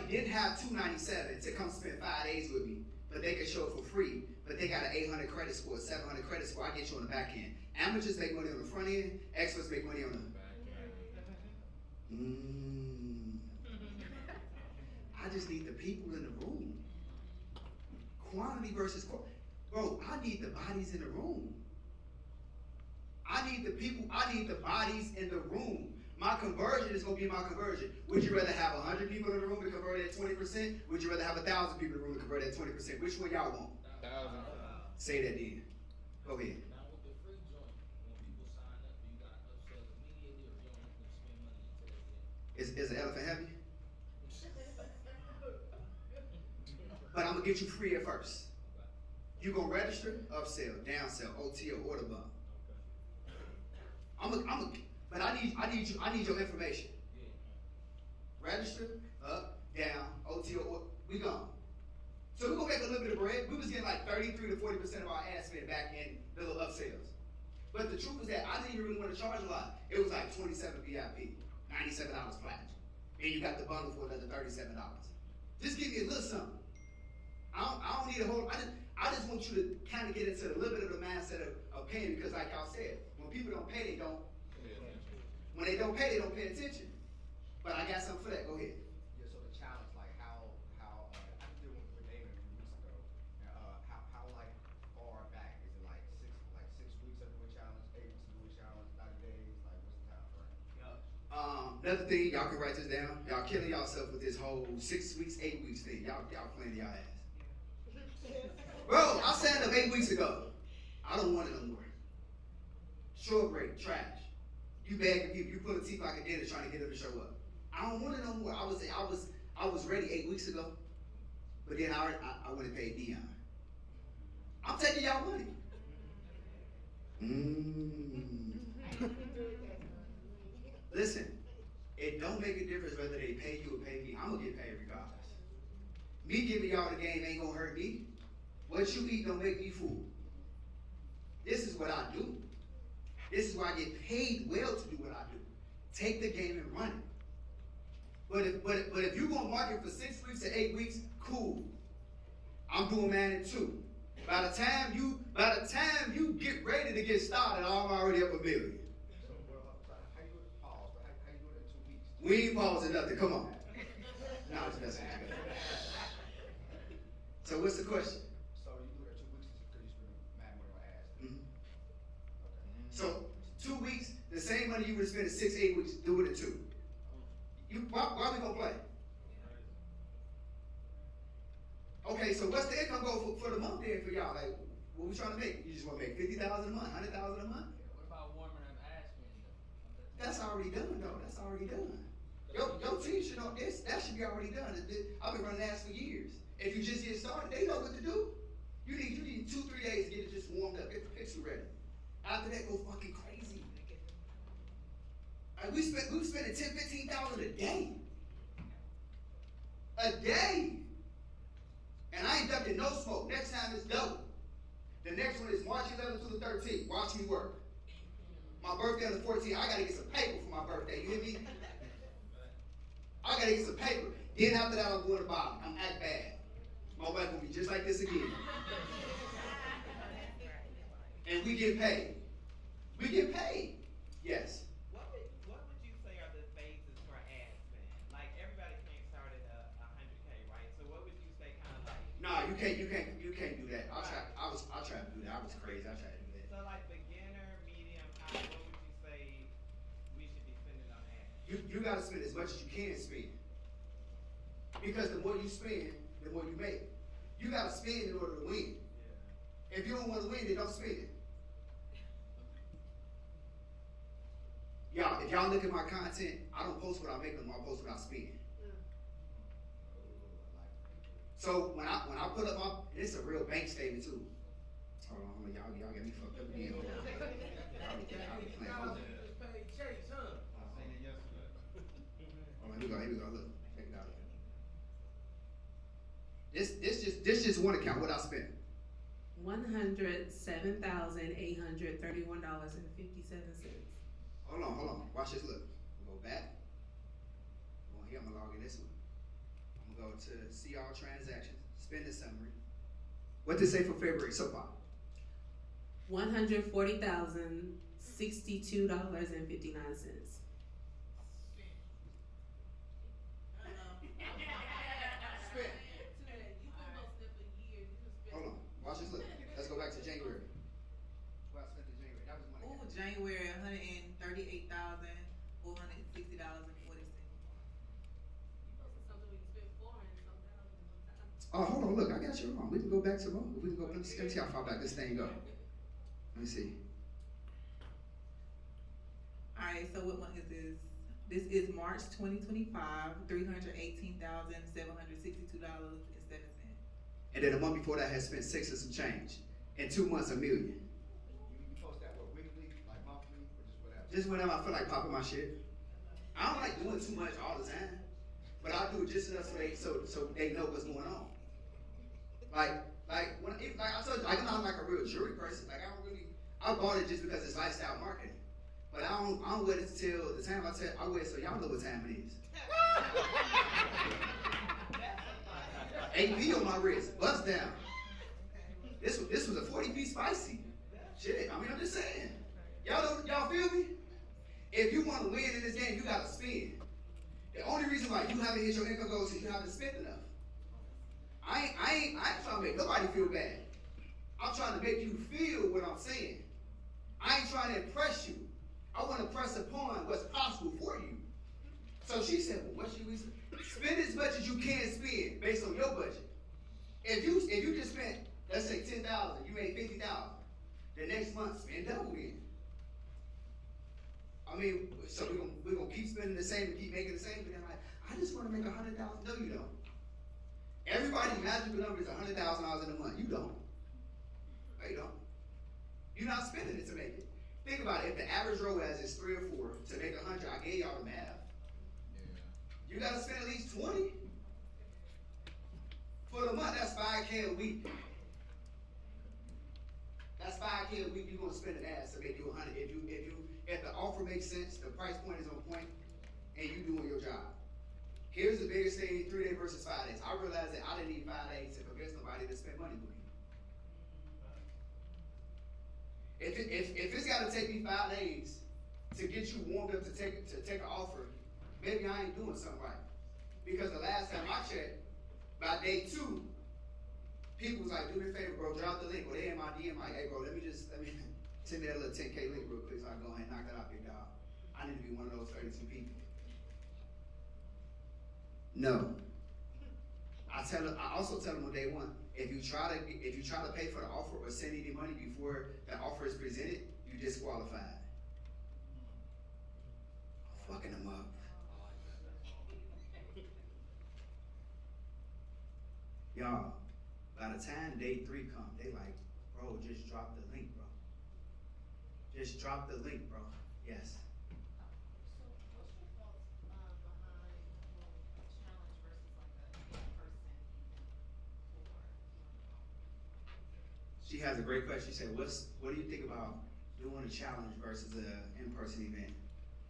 didn't have $297 to come spend 5 days with me, but they could show it for free, but they got an 800 credit score, 700 credit score, I get you on the back end. Amateurs make money on the front end, experts make money on the I just need the people in the room. Quantity versus quality. Bro, I need the bodies in the room. I need the people, I need the bodies in the room. My conversion is going to be my conversion. Would you rather have 100 people in the room to convert at 20%? Would you rather have 1,000 people in the room to convert at 20%? Which one y'all want? 1,000. Say that then. Go ahead. Now with the free joint, when people sign up, do you got upsells immediately, or you don't want them to spend money until they get? Is the elephant heavy? But I'm going to get you free at first. You going to register, upsell, downsell, OTO, order bump. But I need your information. Register, up, down, OTO, we gone. So we're gonna make a little bit of bread. We was getting like 33 to 40% of our ad spend back in the little upsells. But the truth is that I didn't even really want to charge a lot. It was like 27 VIP, $97 platinum. And you got the bundle for another $37. Just give me a little something. I don't need a whole, I just want you to kind of get into a little bit of the mindset of paying, because like y'all said, when people don't pay, they don't. When they don't pay, they don't pay attention. But I got something for that. Go ahead. Yeah, so the challenge, like how I did one with David a few weeks ago. How like far back is it? Like 6 weeks of doing challenge, 8 weeks of doing challenge, 90 days. Like what's the time frame? Another thing, y'all can write this down. Y'all killing yourself with this whole 6 weeks, 8 weeks thing. Y'all playing y'all ass. Bro, I signed up 8 weeks ago. I don't want it no more. Short break, trash. You beg, you pull a teeth like a dentist trying to get them to show up. I don't want it no more. I was ready 8 weeks ago, but then I went and paid Dion. I'm taking y'all money. Listen, it don't make a difference whether they pay you or pay me. I'm gonna get paid regardless. Me giving y'all the game ain't gonna hurt me. What you eat don't make me full. This is what I do. This is why I get paid well to do what I do. Take the game and run it. But if you're gonna market for 6 weeks to 8 weeks, cool. I'm doing mine in 2. By the time you get ready to get started, I'm already up $1 million. So how you do it? Pause. But how you do it in 2 weeks? We ain't pausing nothing. Come on. No, it's messing with you. So what's the question? So you do it in 2 weeks because you spend mad money on ads. Mhm. Okay. So 2 weeks, the same money you would spend in 6, 8 weeks, do it in 2. Why we gonna play? Okay, so what's the income goal for the month then for y'all? Like, what we trying to make? You just want to make $50,000 a month, $100,000 a month? What about warming up ad spend though? That's already done though. That's already done. Your team should know this. That should be already done. I've been running ads for years. If you just get started, they know what to do. You need 2-3 days to get it just warmed up, get the picture ready. After that, go fucking crazy. Like we spending $10,000-$15,000 a day. A day. And I ain't ducking no smoke. Next time it's double. The next one is March 11th to the 13th. Watch me work. My birthday on the 14th. I gotta get some paper for my birthday. You hear me? I gotta get some paper. Then after that, I'm going to bottom. I'm act bad. My wife will be just like this again. And we get paid. We get paid. Yes. What would you say are the phases for ad spend? Like everybody can't start at 100K, right? So what would you say kind of like? Nah, you can't do that. I tried to do that. I was crazy. I tried to do that. So like beginner, medium, high, what would you say we should be spending on ads? You gotta spend as much as you can spend. Because the more you spend, the more you make. You gotta spend in order to win. Yeah. If you don't want to win, then don't spend it. Y'all, if y'all look at my content, I don't post what I make no more. I post what I spend. So when I put up my, it's a real bank statement too. Hold on, y'all got me fucked up again. Hold on. Y'all be playing. Hold on. Just paid Chase, huh? I seen it yesterday. Hold on, here we go. Look, check it out. This just one account. What I spent? $107,831.57. Hold on. Watch this. Look. We'll go back. Go here. I'm gonna log in this one. I'm gonna go to see all transactions. Spending summary. What did it say for February so far? $140,062.59. Spent. Hold on. Watch this. Look. Let's go back to January. What I spent in January. That was money. Oh, January, $138,460.40. Oh, hold on. Look, I got you wrong. We can go back to wrong. We can go. Let me see how far back this thing go. Let me see. Alright, so what month is this? This is March 2025, $318,762.07. And then a month before that, I had spent 6 and some change. In 2 months, $1 million. You post that what, weekly, like monthly, or just whatever? Just whenever I feel like popping my shit. I don't like doing too much all the time, but I do it just enough so they know what's going on. Like I told you, I'm not like a real jewelry person. Like I bought it just because it's lifestyle marketing. But I don't wear it till the time I wear it so y'all know what time it is. AP on my wrist, bust down. This was a 40-piece spicy. Shit, I mean, I'm just saying. Y'all feel me? If you want to win in this game, you gotta spend. The only reason why you haven't hit your income goals is you haven't spent enough. I ain't trying to make nobody feel bad. I'm trying to make you feel what I'm saying. I ain't trying to impress you. I want to press upon what's possible for you. So she said, well, what should we spend? Spend as much as you can spend based on your budget. If you just spent, let's say $10,000, you made $50,000. The next month, spend double again. I mean, so we're gonna keep spending the same and keep making the same, but then like, I just want to make $100,000. No, you don't. Everybody's magical number is $100,000 in a month. You don't. No, you don't. You're not spending it to make it. Think about it. If the average ROAS is 3 or 4 to make 100, I gave y'all the math. You gotta spend at least 20. For the month, that's $5K a week. That's $5K a week. You're gonna spend an ass to make you 100. If the offer makes sense, the price point is on point, and you doing your job. Here's the biggest thing: 3 days versus 5 days. I realized that I didn't need 5 days to convince nobody to spend money with me. If it's gotta take me 5 days to get you warmed up to take an offer, maybe I ain't doing something right. Because the last time I checked, by day 2, people was like, do me a favor, bro, drop the link. Or they in my DM like, hey, bro, let me send me that little 10K link real quick so I can go ahead and knock that out, big dog. I need to be one of those 32 people. No. I also tell them on day 1, if you try to pay for the offer or send any money before the offer is presented, you disqualified. I'm fucking them up. Y'all, by the time day 3 come, they like, bro, just drop the link, bro. Just drop the link, bro. Yes. So what's your thoughts behind a challenge versus like a in-person event for She has a great question. She said, what do you think about doing a challenge versus an in-person event?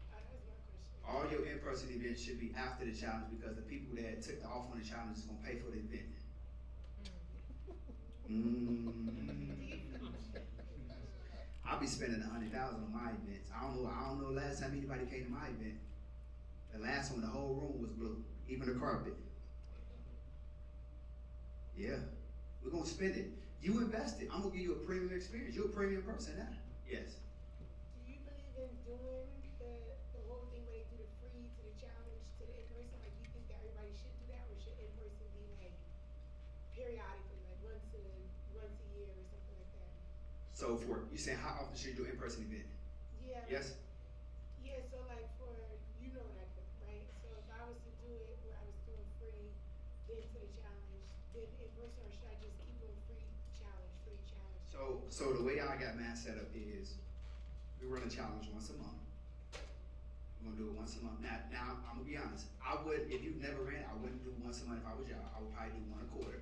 That was my question. All your in-person events should be after the challenge because the people that took the offer on the challenge is going to pay for the event. I'll be spending $100,000 on my events. I don't know last time anybody came to my event. The last one, the whole room was blue, even the carpet. Yeah, we're gonna spend it. You invested. I'm gonna give you a premium experience. You're a premium person now. Yes. Do you believe in doing the whole thing where they do the free to the challenge to the in-person? Like, do you think that everybody should do that, or should in-person be like periodically, like once a year or something like that? So you saying how often should you do an in-person event? Yeah. Yes. Yeah, so like for, you know what I think, right? So if I was to do it where I was doing free, then to the challenge, then in-person, or should I just keep doing free challenge? So the way I got mine set up is we run a challenge once a month. We're gonna do it once a month. Now I'm gonna be honest. If you've never ran, I wouldn't do once a month if I was y'all. I would probably do 1 a quarter.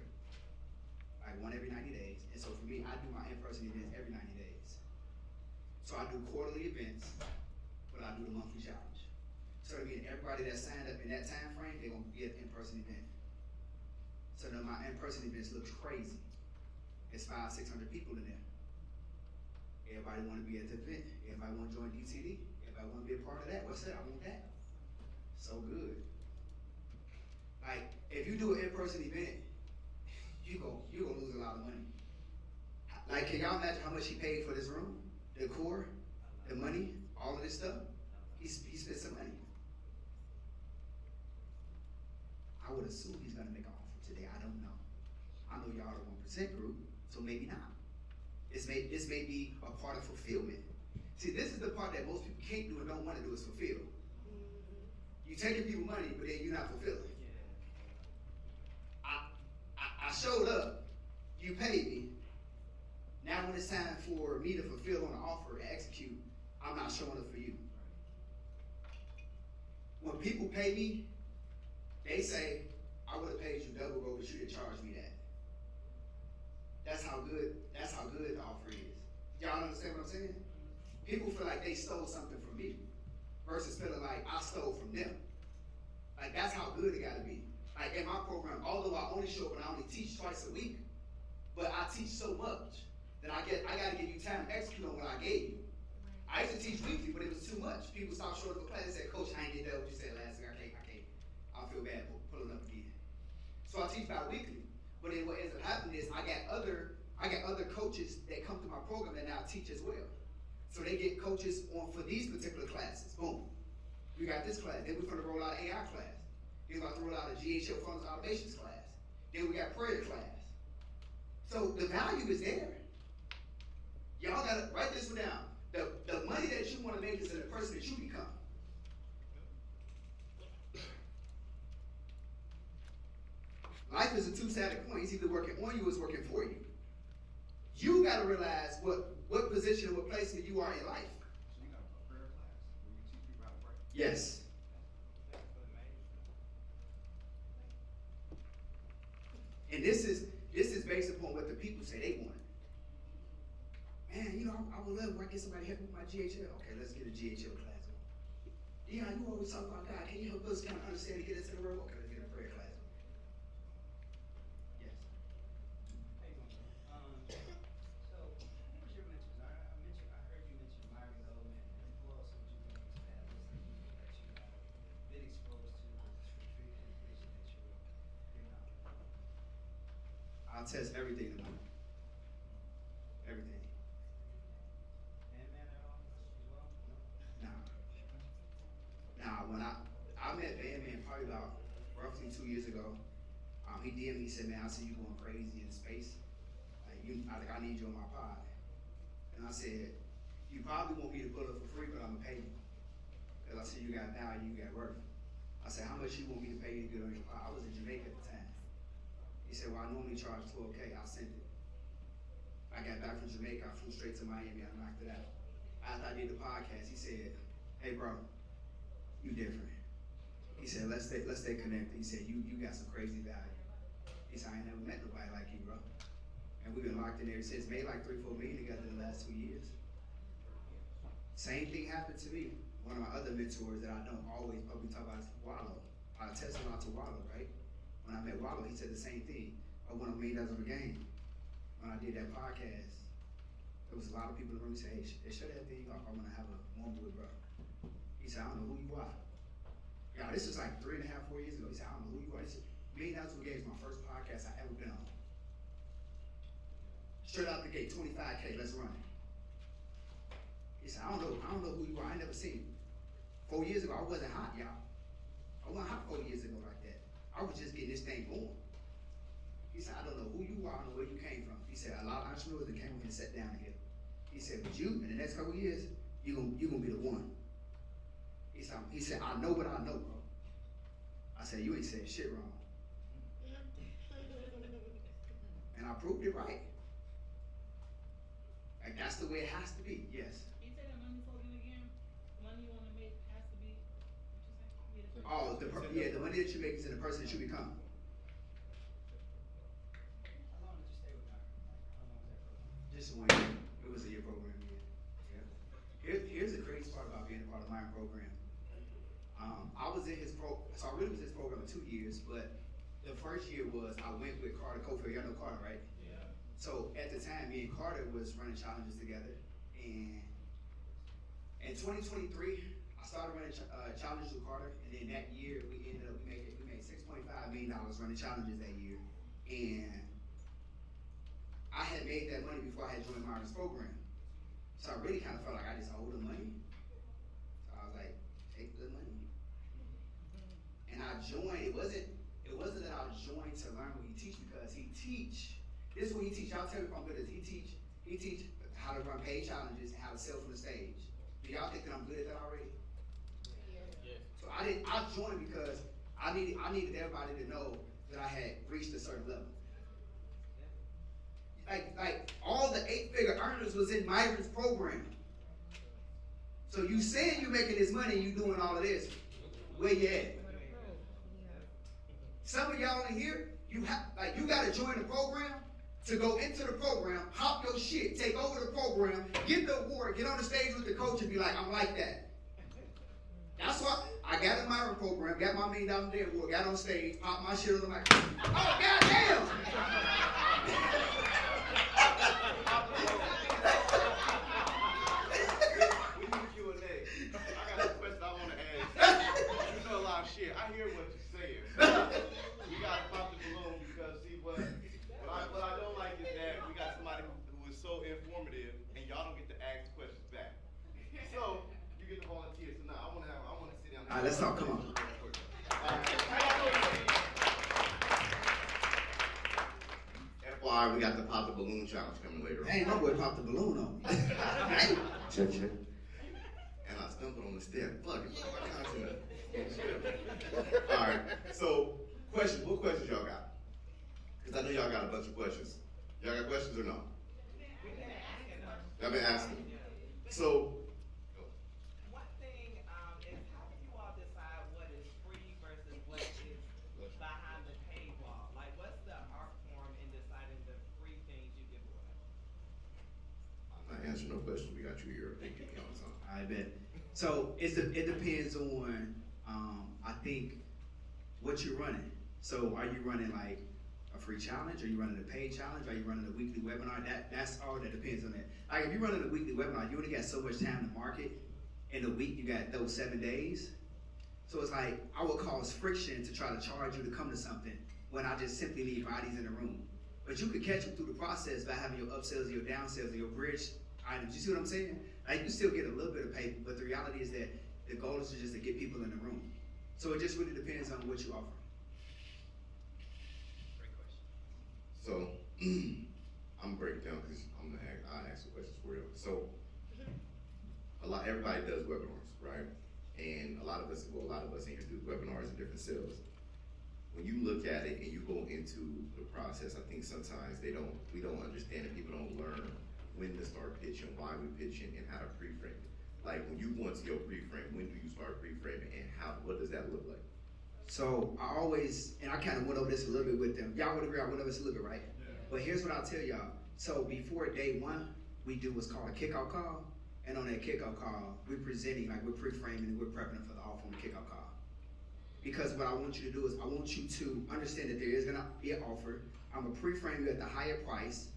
like one every 90 days. And so for me, I do my in-person events every 90 days. So I do quarterly events, but I do the monthly challenge. So I mean, everybody that signed up in that time frame, they're gonna get an in-person event. So then my in-person events looks crazy. It's 500-600 people in there. Everybody wanna be at the event. Everybody wanna join DTD. Everybody wanna be a part of that. What's that? I want that. So good. Like, if you do an in-person event, you gonna lose a lot of money. Like, can y'all imagine how much he paid for this room? The decor, the money, all of this stuff? He spent some money. I would assume he's gonna make an offer today. I don't know. I know y'all are the 1% group, so maybe not. This may be a part of fulfillment. See, this is the part that most people can't do and don't want to do is fulfill. You taking people money, but then you're not fulfilling. I showed up, you paid me. Now when it's time for me to fulfill on the offer and execute, I'm not showing up for you. When people pay me, they say, I would have paid you double, bro, but you didn't charge me that. That's how good the offer is. Y'all understand what I'm saying? People feel like they stole something from me versus feeling like I stole from them. Like, that's how good it gotta be. Like, in my program, although I only show up and I only teach twice a week, but I teach so much that I gotta give you time to execute on what I gave you. I used to teach weekly, but it was too much. People stopped showing up for class and said, Coach, I ain't did that what you said last week. I can't. I feel bad pulling up again. So I teach bi-weekly. But then what ends up happening is I got other coaches that come to my program that now teach as well. So they get coaches on for these particular classes. Boom. We got this class. Then we're going to roll out an AI class. Then we're about to roll out a GHL Funds Automations class. Then we got prayer class. So the value is there. Y'all gotta write this one down. The money that you want to make is in the person that you become. Life is a two-sided coin. It's either working on you or it's working for you. You got to realize what position or what placement you are in life. So you got a prayer class where you teach people how to pray. Yes. And this is based upon what the people say they want. Man, I would love when I get somebody to help with my GHL. Okay, let's get a GHL class on. Dion, you always talk about God. Can you help us kind of understand and get us in the room? Okay, let's get a prayer class on. Yes. Hey, so who was your mentors? I heard you mention Myron Goldman, and who else would you bring into that list of people that you have been exposed to with this retreat and the vision that you're giving out? I'll test everything tonight. Everything. And man at all as well? No? Now, when I met Bandman probably about roughly 2 years ago, he DM'd me, he said, man, I see you going crazy in space. I need you on my pod. And I said, you probably won't be to pull up for free, but I'm gonna pay you. Because I said, you got value, you got worth. I said, how much you want me to pay you to get on your pod? I was in Jamaica at the time. He said, well, I normally charge $12K, I'll send it. I got back from Jamaica, I flew straight to Miami, I knocked it out. After I did the podcast, he said, hey bro, you different. He said, let's stay connected. He said, you got some crazy value. He said, I ain't never met nobody like you, bro. And we've been locked in there since, made like 3-4 million together in the last 2 years. Same thing happened to me. One of my other mentors that I don't always publicly talk about is Wallow. I tested out to Wallow, right? When I met Wallow, he said the same thing. I won $1 million of a game. When I did that podcast, there was a lot of people in the room who said, hey, shut that thing off. I want to have a moment with bro. He said, I don't know who you are. Yeah, this was like 3.5, 4 years ago. He said, I don't know who you are. He said, $1 million of a game is my first podcast I ever been on. Straight out the gate, 25K, let's run it. He said, I don't know who you are. I ain't never seen you. 4 years ago, I wasn't hot, y'all. I wasn't hot 4 years ago like that. I was just getting this thing going. He said, I don't know who you are, I don't know where you came from. He said, a lot of entrepreneurs that came over and sat down here. He said, but you, in the next couple of years, you're gonna be the one. He said, I know what I know, bro. I said, you ain't said shit wrong. And I proved it right. Like, that's the way it has to be, yes. You say that money slogan again? The money you want to make has to be, what you say? Oh, the money that you make is in the person that you become. How long did you stay with Just 1 year. It was a year program, yeah. Here's the crazy part about being a part of my program. I was in his so I really was in his program for 2 years, but the first year was I went with Carter Cofield. Y'all know Carter, right? Yeah. So at the time, me and Carter was running challenges together, and in 2023, I started running challenges with Carter, and then that year we made $6.5 million running challenges that year, and I had made that money before I had joined Myron's program. So I really kind of felt like I just owed him money. So I was like, take the money. And I joined. It wasn't that I joined to learn what he teach, because he teach. This is what he teach. Y'all tell me if I'm good at this. He teach how to run paid challenges and how to sell from the stage. Do y'all think that I'm good at that already? Yeah. So I joined because I needed everybody to know that I had reached a certain level. Like all the 8-figure earners was in Myron's program. So you saying you making this money and you doing all of this, where you at? Some of y'all in here, you gotta join the program to go into the program, hop your shit, take over the program, get the award, get on the stage with the coach and be like, I'm like that. That's why I got in my program, got my $1 million day award, got on stage, popped my shit on the mic. Oh, goddamn! We need a Q&A. I got a question I want to ask. You know a lot of shit. I hear what you're saying. We got to pop the balloon because, see, what I don't like is that we got somebody who is so informative and y'all don't get to ask questions back. So, you get to volunteer. So now I want to sit down. All right, let's talk. Come on. FYI, we got the pop the balloon challenge coming later on. Hey, my boy popped the balloon on me. Hey. Check. And I stumbled on the step. Fuck it. Alright, so questions. What questions y'all got? Because I know y'all got a bunch of questions. Y'all got questions or no? Y'all been asking. So, One thing is, how do you all decide what is free versus what is behind the paywall? Like, what's the art form in deciding the free things you give away? I'm not answering no questions. We got you here. Thank you all the time. I bet. So it depends on, I think, what you're running. So are you running like a free challenge? Are you running a paid challenge? Are you running a weekly webinar? That's all that depends on that. Like if you're running a weekly webinar, you only got so much time to market. In a week, you got those 7 days. So it's like, I would cause friction to try to charge you to come to something when I just simply need bodies in the room. But you could catch them through the process by having your upsells, your downsells, or your bridge items. You see what I'm saying? Like you can still get a little bit of paper, but the reality is that the goal is just to get people in the room. So it just really depends on what you offer. Great question. So, I'm gonna break it down because I'll ask the questions for you. So, everybody does webinars, right? And a lot of us in here do webinars and different sales. When you look at it and you go into the process, I think sometimes we don't understand it. People don't learn when to start pitching, why we pitching, and how to pre-frame it. Like when you go into your pre-frame, when do you start pre-framing, and what does that look like? So I kind of went over this a little bit with them. Y'all would agree I went over this a little bit, right? Yeah. But here's what I'll tell y'all. So before day one, we do what's called a kickoff call. And on that kickoff call, we're presenting, like we're pre-framing and we're prepping for the offer on the kickoff call. Because what I want you to do is I want you to understand that there is gonna be an offer. I'm gonna pre-frame you at the higher price,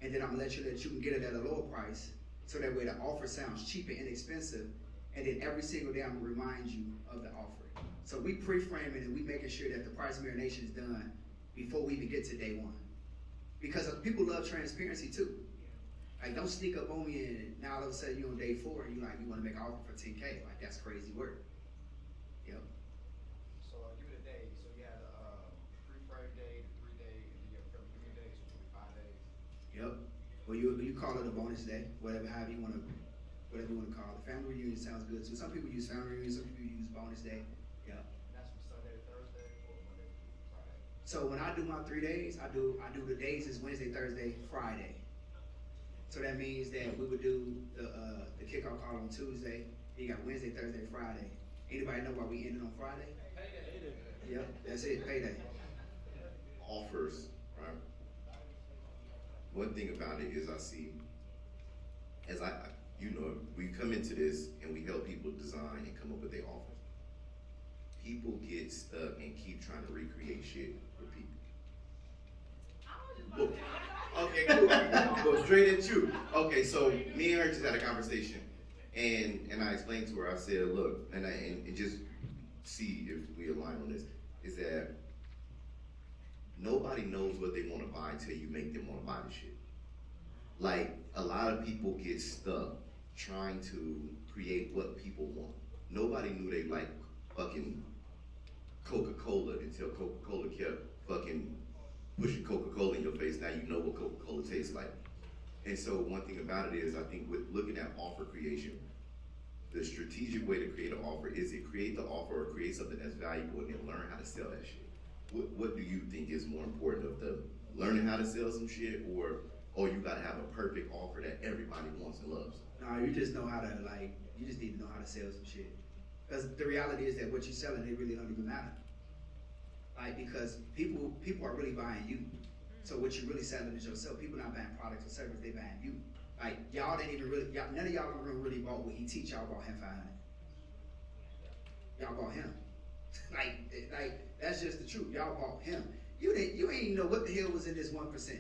and then I'm gonna let you can get it at a lower price. So that way the offer sounds cheap and inexpensive. And then every single day I'm gonna remind you of the offer. So we pre-framing and we making sure that the price marination is done before we even get to day one. Because people love transparency too. Like don't sneak up on me and now all of a sudden you're on day 4 and you wanna make an offer for 10K. Like that's crazy work. Yep. So give it a day. So you had a pre-frame day, the 3 day, and then you have a February day, so it's 5 days. Yep. Well, you call it a bonus day, however you want to call it. Family reunion sounds good too. Some people use family reunion, some people use bonus day. Yep. And that's from Sunday to Thursday or Monday to Friday? So when I do my 3 days, I do the days is Wednesday, Thursday, Friday. So that means that we would do the kickoff call on Tuesday. Then you got Wednesday, Thursday, Friday. Anybody know why we ended on Friday? Payday. Yep, that's it, payday. Offers, right? One thing about it is I see as you know, we come into this and we help people design and come up with their offers. People get stuck and keep trying to recreate shit for people. I was just about to say, Okay, cool. Go straight at you. Okay, so me and her just had a conversation, and I explained to her. I said, look, and just see if we align on this. Is that nobody knows what they want to buy until you make them want to buy the shit. Like a lot of people get stuck trying to create what people want. Nobody knew they liked fucking Coca-Cola until Coca-Cola kept fucking pushing Coca-Cola in your face. Now you know what Coca-Cola tastes like. And so one thing about it is, I think with looking at offer creation, the strategic way to create an offer is to create the offer or create something that's valuable and then learn how to sell that shit. What do you think is more important, of the learning how to sell some shit, or you gotta have a perfect offer that everybody wants and loves? No, you just know how to, like, you just need to know how to sell some shit. Because the reality is that what you're selling, it really don't even matter. Like, because people are really buying you. So what you're really selling is yourself. People not buying products or services, they buying you. Like, y'all didn't even really, none of y'all really bought what he teach, y'all bought him 500. Y'all bought him. like, that's just the truth. Y'all bought him. You ain't know what the hell was in this 1%.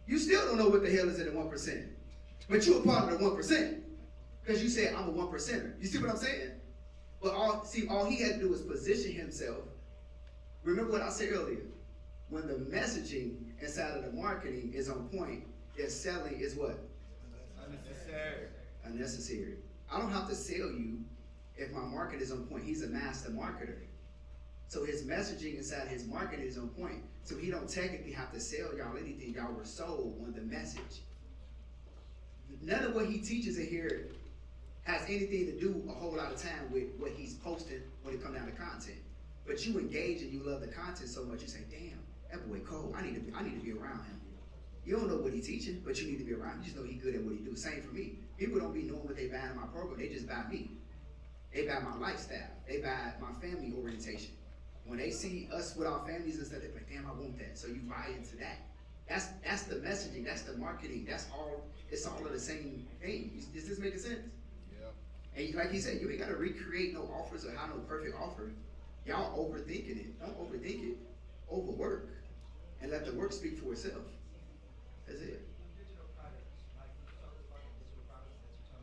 You still don't know what the hell is in the 1%. But you a part of the 1%. Because you said, I'm a 1%er. You see what I'm saying? But all he had to do was position himself. Remember what I said earlier. When the messaging inside of the marketing is on point, their selling is what? Unnecessary. Unnecessary. I don't have to sell you if my market is on point. He's a master marketer. So his messaging inside his marketing is on point. So he don't technically have to sell y'all anything. Y'all were sold on the message. None of what he teaches in here has anything to do a whole lot of time with what he's posting when it comes down to content. But you engage and you love the content so much, you say, damn, that boy cold. I need to be around him. You don't know what he's teaching, but you need to be around him. You just know he's good at what he do. Same for me. People don't be knowing what they buy in my program. They just buy me. They buy my lifestyle. They buy my family orientation. When they see us with our families and stuff, they're like, damn, I want that. So you buy into that. That's the messaging. That's the marketing. That's all. It's all of the same thing. Is this making sense? Yeah. And like he said, you ain't got to recreate no offers or have no perfect offer. Y'all overthinking it. Don't overthink it. Overwork. And let the work speak for itself. That's it. Digital products, like you talk about the digital products that you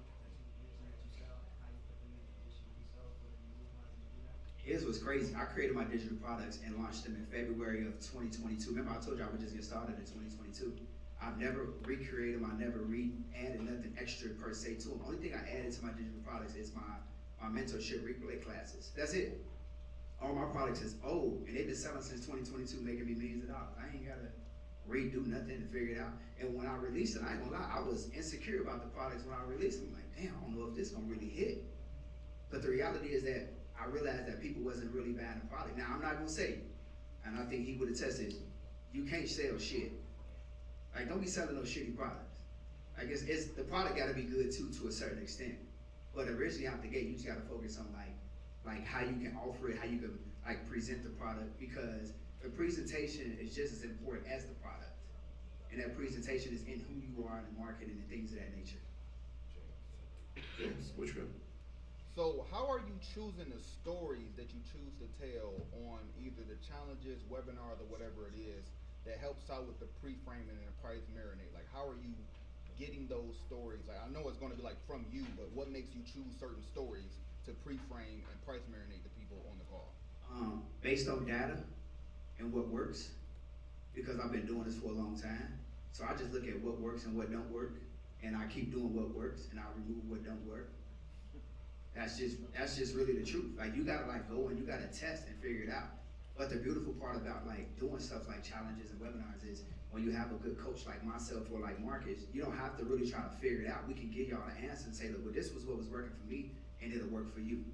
mentioned that you sell, and how you put them in position to be sold, what you move on and do that. Here's what's crazy. I created my digital products and launched them in February of 2022. Remember I told you I would just get started in 2022. I've never recreated them. I never added nothing extra per se to them. Only thing I added to my digital products is my mentorship replay classes. That's it. All my products is old, and they've been selling since 2022, making me millions of dollars. I ain't gotta redo nothing to figure it out. And when I released it, I ain't gonna lie, I was insecure about the products when I released them. Like, damn, I don't know if this gonna really hit. But the reality is that I realized that people wasn't really buying the product. Now, I'm not gonna say, and I think he would attest it, you can't sell shit. Like, don't be selling those shitty products. I guess the product gotta be good too, to a certain extent. But originally out the gate, you just gotta focus on like how you can offer it, how you can like present the product, because the presentation is just as important as the product. And that presentation is in who you are in the market and things of that nature. James, which one? So how are you choosing the stories that you choose to tell on either the challenges, webinars, or whatever it is that helps out with the pre-framing and the price marinate? Like, how are you getting those stories? Like, I know it's going to be like from you, but what makes you choose certain stories to pre-frame and price marinate the people on the call? Based on data and what works, because I've been doing this for a long time. So I just look at what works and what don't work, and I keep doing what works, and I remove what don't work. That's just really the truth. Like, you gotta like go and you gotta test and figure it out. But the beautiful part about like doing stuff like challenges and webinars is when you have a good coach like myself or like Marcus, you don't have to really try to figure it out. We can give y'all an answer and say, look, well, this was what was working for me, and it'll work for you.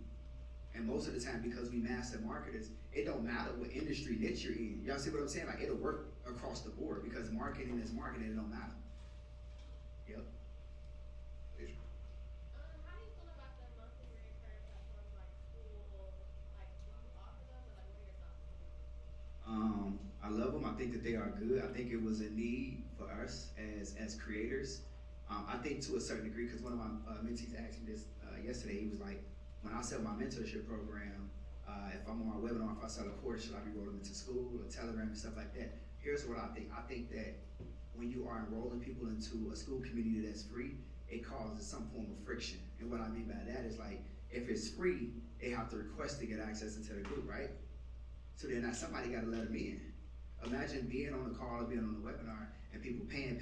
And most of the time, because we master marketers, it don't matter what industry niche you're in. Y'all see what I'm saying? Like, it'll work across the board, because marketing is marketing, it don't matter. Yep. How do you feel about the monthly recurring platforms like school? Like, do you offer those, or like, what are your thoughts? I love them. I think that they are good. I think it was a need for us as creators, I think to a certain degree, because one of my mentees asked me this yesterday. He was like, when I sell my mentorship program, if I'm on my webinar, if I sell a course, should I be rolling into school or Telegram and stuff like that? Here's what I think. I think that when you are enrolling people into a school community that's free, it causes some form of friction. And what I mean by that is like, if it's free, they have to request to get access into the group, right? So then somebody got to let them in. Imagine being on the call or being on the webinar and people paying,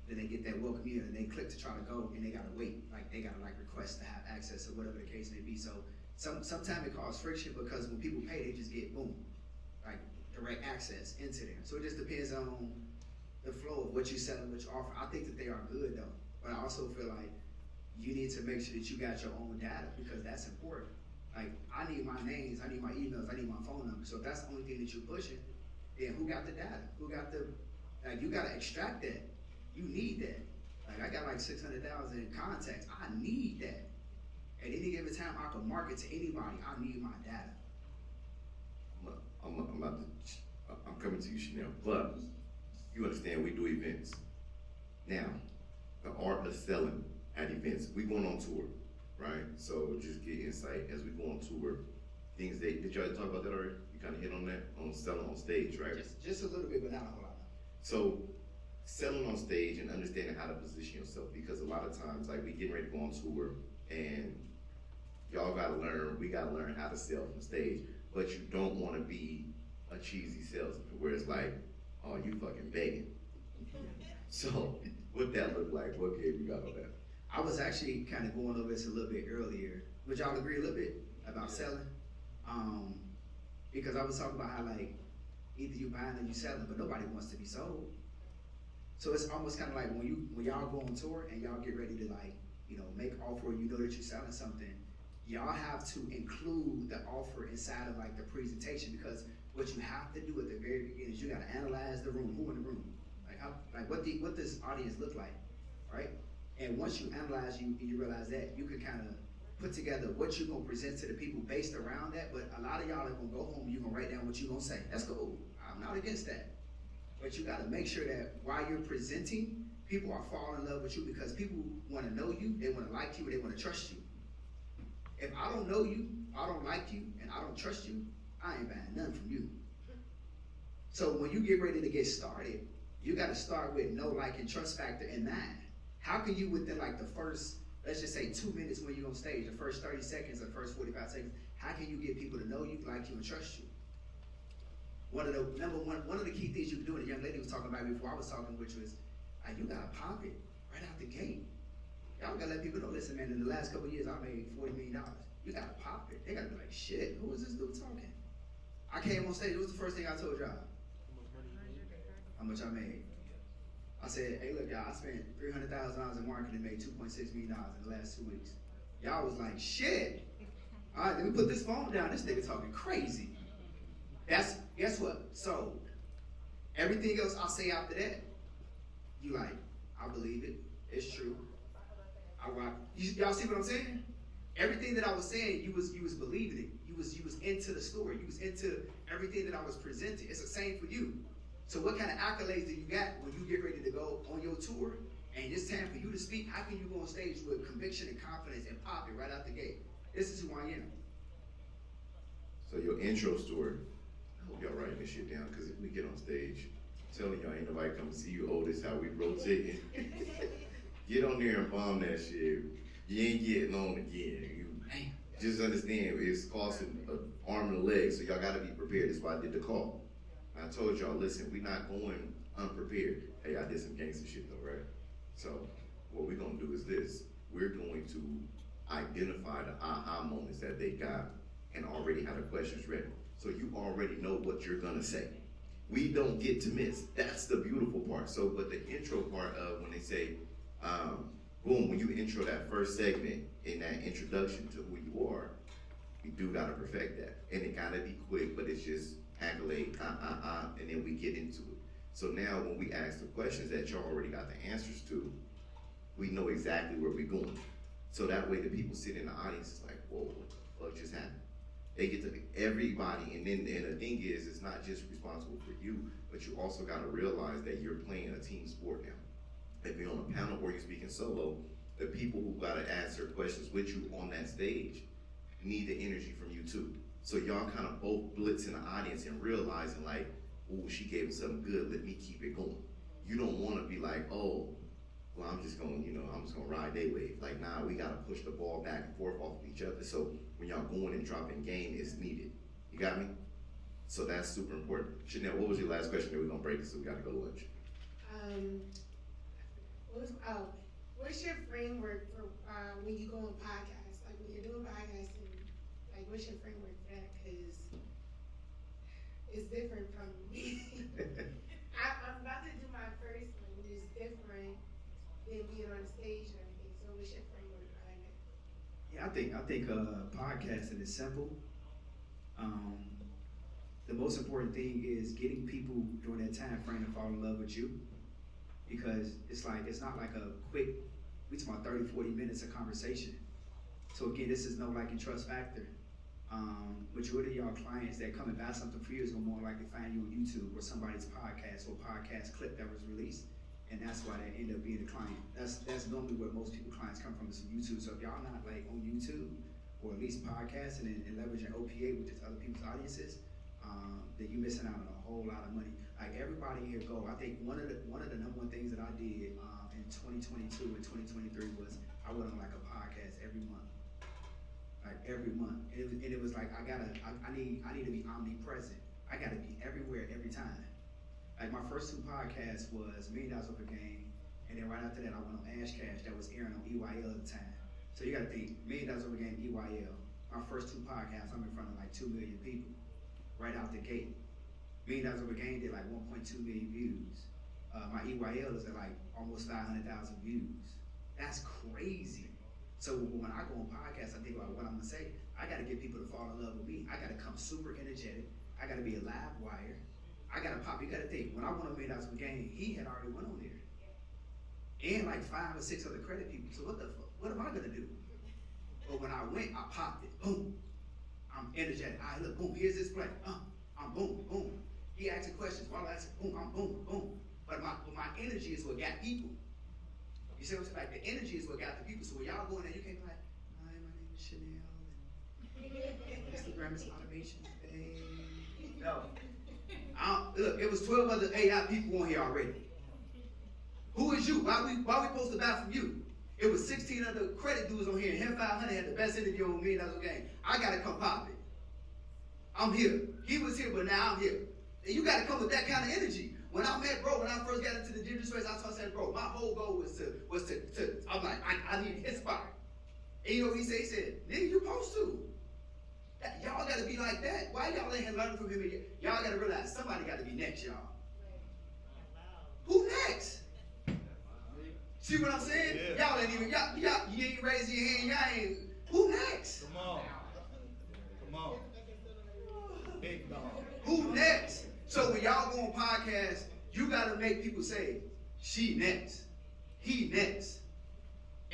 then they get that welcome in and they click to try to go and they gotta wait. Like they gotta request to have access or whatever the case may be. So sometimes it causes friction because when people pay, they just get boom, like direct access into there. So it just depends on the flow of what you sell and what you offer. I think that they are good though, but I also feel like you need to make sure that you got your own data because that's important. Like I need my names, I need my emails, I need my phone number. So if that's the only thing that you're pushing, then who got the data? Who got the, like you gotta extract that. You need that. Like I got like 600,000 contacts. I need that. At any given time, I can market to anybody. I need my data. I'm coming to you, Chanel, but you understand we do events. Now, the art of selling at events, we going on tour, right? So just get insight as we go on tour. Things that, did y'all talk about that already? You kind of hit on that, on selling on stage, right? Just a little bit, but not a whole lot. So, selling on stage and understanding how to position yourself, because a lot of times, like we getting ready to go on tour and y'all gotta learn, we gotta learn how to sell from stage, but you don't wanna be a cheesy salesman where it's like, oh, you fucking begging. So, what that look like? What game you got on that? I was actually kind of going over this a little bit earlier. Would y'all agree a little bit about selling? Because I was talking about how like, either you buying or you selling, but nobody wants to be sold. So it's almost kind of like when y'all go on tour and y'all get ready to like, make an offer, you know that you're selling something, y'all have to include the offer inside of like the presentation because what you have to do at the very beginning is you gotta analyze the room, who in the room, like what this audience look like, right? And once you analyze, you realize that you can kind of put together what you're gonna present to the people based around that, but a lot of y'all are gonna go home, you're gonna write down what you're gonna say. That's cool, I'm not against that. But you gotta make sure that while you're presenting, people are falling in love with you because people wanna know you, they wanna like you, they wanna trust you. If I don't know you, I don't like you, and I don't trust you, I ain't buying nothing from you. So when you get ready to get started, you gotta start with know, like, and trust factor in mind. How can you within like the first, let's just say 2 minutes when you're on stage, the first 30 seconds, the first 45 seconds, how can you get people to know you, like you, and trust you? One of the key things you can do, and the young lady was talking about before I was talking, which was, you gotta pop it right out the gate. Y'all gotta let people know, listen man, in the last couple of years I made $40 million. You gotta pop it. They gotta be like, shit, who is this dude talking? I came on stage, it was the first thing I told y'all. How much I made. I said, hey look y'all, I spent $300,000 in marketing and made $2.6 million in the last 2 weeks. Y'all was like, shit. All right, let me put this phone down. This nigga talking crazy. Guess what? So, everything else I say after that, you like, I believe it. It's true. I rock. Y'all see what I'm saying? Everything that I was saying, you was believing it. You was into the story. You was into everything that I was presenting. It's the same for you. So what kind of accolades do you got when you get ready to go on your tour and it's time for you to speak? How can you go on stage with conviction and confidence and pop it right out the gate? This is who I am. So your intro story, I hope y'all writing this shit down, because if we get on stage, I'm telling y'all, ain't nobody come to see you, Otis, how we rotate. Get on there and bomb that shit. You ain't getting on again. Just understand, it's costing an arm and a leg, so y'all gotta be prepared. That's why I did the call. I told y'all, listen, we're not going unprepared. Hey, I did some gangster shit though, right? So what we're gonna do is this. We're going to identify the aha moments that they got and already have the questions ready. So you already know what you're gonna say. We don't get to miss. That's the beautiful part. So, but the intro part of when they say, boom, when you intro that first segment in that introduction to who you are, we do gotta perfect that. And it gotta be quick, but it's just accolade, and then we get into it. So now when we ask the questions that y'all already got the answers to, we know exactly where we're going. So that way the people sitting in the audience is like, whoa, what the fuck just happened? They get to everybody, and the thing is, it's not just responsible for you, but you also gotta realize that you're playing a team sport now. if you're on a panel or you're speaking solo, the people who gotta answer questions with you on that stage need the energy from you too. So y'all kind of both blitz in the audience and realizing like, oh, she gave us something good, let me keep it going. You don't wanna be like, oh, well, I'm just gonna ride their wave. Like, nah, we gotta push the ball back and forth off of each other. So when y'all going and dropping game, it's needed. You got me? So that's super important. Chanel, what was your last question? Then we're gonna break it, so we gotta go to lunch. What's your framework for when you go on podcasts? Like when you're doing podcasting, like what's your framework for that? Cause it's different from me. I'm about to do my first one. It's different than being on stage and everything. So what's your framework behind it? Yeah, I think podcasting is simple. The most important thing is getting people during that time frame to fall in love with you, because it's not like a quick, we talking about 30, 40 minutes of conversation. So again, this is no like and trust factor. Majority of y'all clients that come and buy something for you is gonna more likely find you on YouTube or somebody's podcast or podcast clip that was released, and that's why they end up being a client. That's normally where most people clients come from, is from YouTube. So if y'all not like on YouTube or at least podcasting and leveraging OPA, which is other people's audiences, then you're missing out on a whole lot of money. Like everybody here go. I think one of the number one things that I did in 2022 and 2023 was I went on like a podcast every month. Like every month. And it was like I need to be omnipresent. I gotta be everywhere every time. Like my first two podcasts was $1 Million Over Game, and then right after that I went on Ash Cash that was airing on EYL at the time. So you gotta think, $1 Million Over Game, EYL. My first two podcasts, I'm in front of like 2 million people right out the gate. $1 Million Over Game did like 1.2 million views. My EYL is at like almost 500,000 views. That's crazy. So when I go on podcasts, I think about what I'm gonna say. I gotta get people to fall in love with me. I gotta come super energetic. I gotta be a live wire. I gotta pop. You gotta think, when I went on $1 Million Over Game, he had already went on there. And like 5 or 6 other credit people. So what am I gonna do? But when I went, I popped it. Boom. I'm energetic. All right, look, boom, here's this play. I'm boom, boom. He asking questions. While I answer, boom, I'm boom, boom. But my energy is what got people. You see what I'm saying? Like the energy is what got the people. So when y'all go in there, you can't be like, hi, my name is Chanel, and Instagram is automation today. No. Look, it was 12 other AI people on here already. Who is you? Why we supposed to buy from you? It was 16 other credit dudes on here, and him 500 had the best interview on $1 Million Over Game. I gotta come pop it. I'm here. He was here, but now I'm here. And you gotta come with that kind of energy. When I met bro, when I first got into the digital space, I said, bro, my whole goal was to I'm like, I need to inspire. And you know what he said? He said, nigga, you supposed to. Y'all gotta be like that. Why y'all ain't learning from him? Y'all gotta realize somebody gotta be next, y'all. Who next? See what I'm saying? Yeah. Y'all ain't even, you ain't raising your hand, y'all ain't, who next? Come on. Big dog. Who next? So when y'all go on podcasts, you gotta make people say, she next, he next.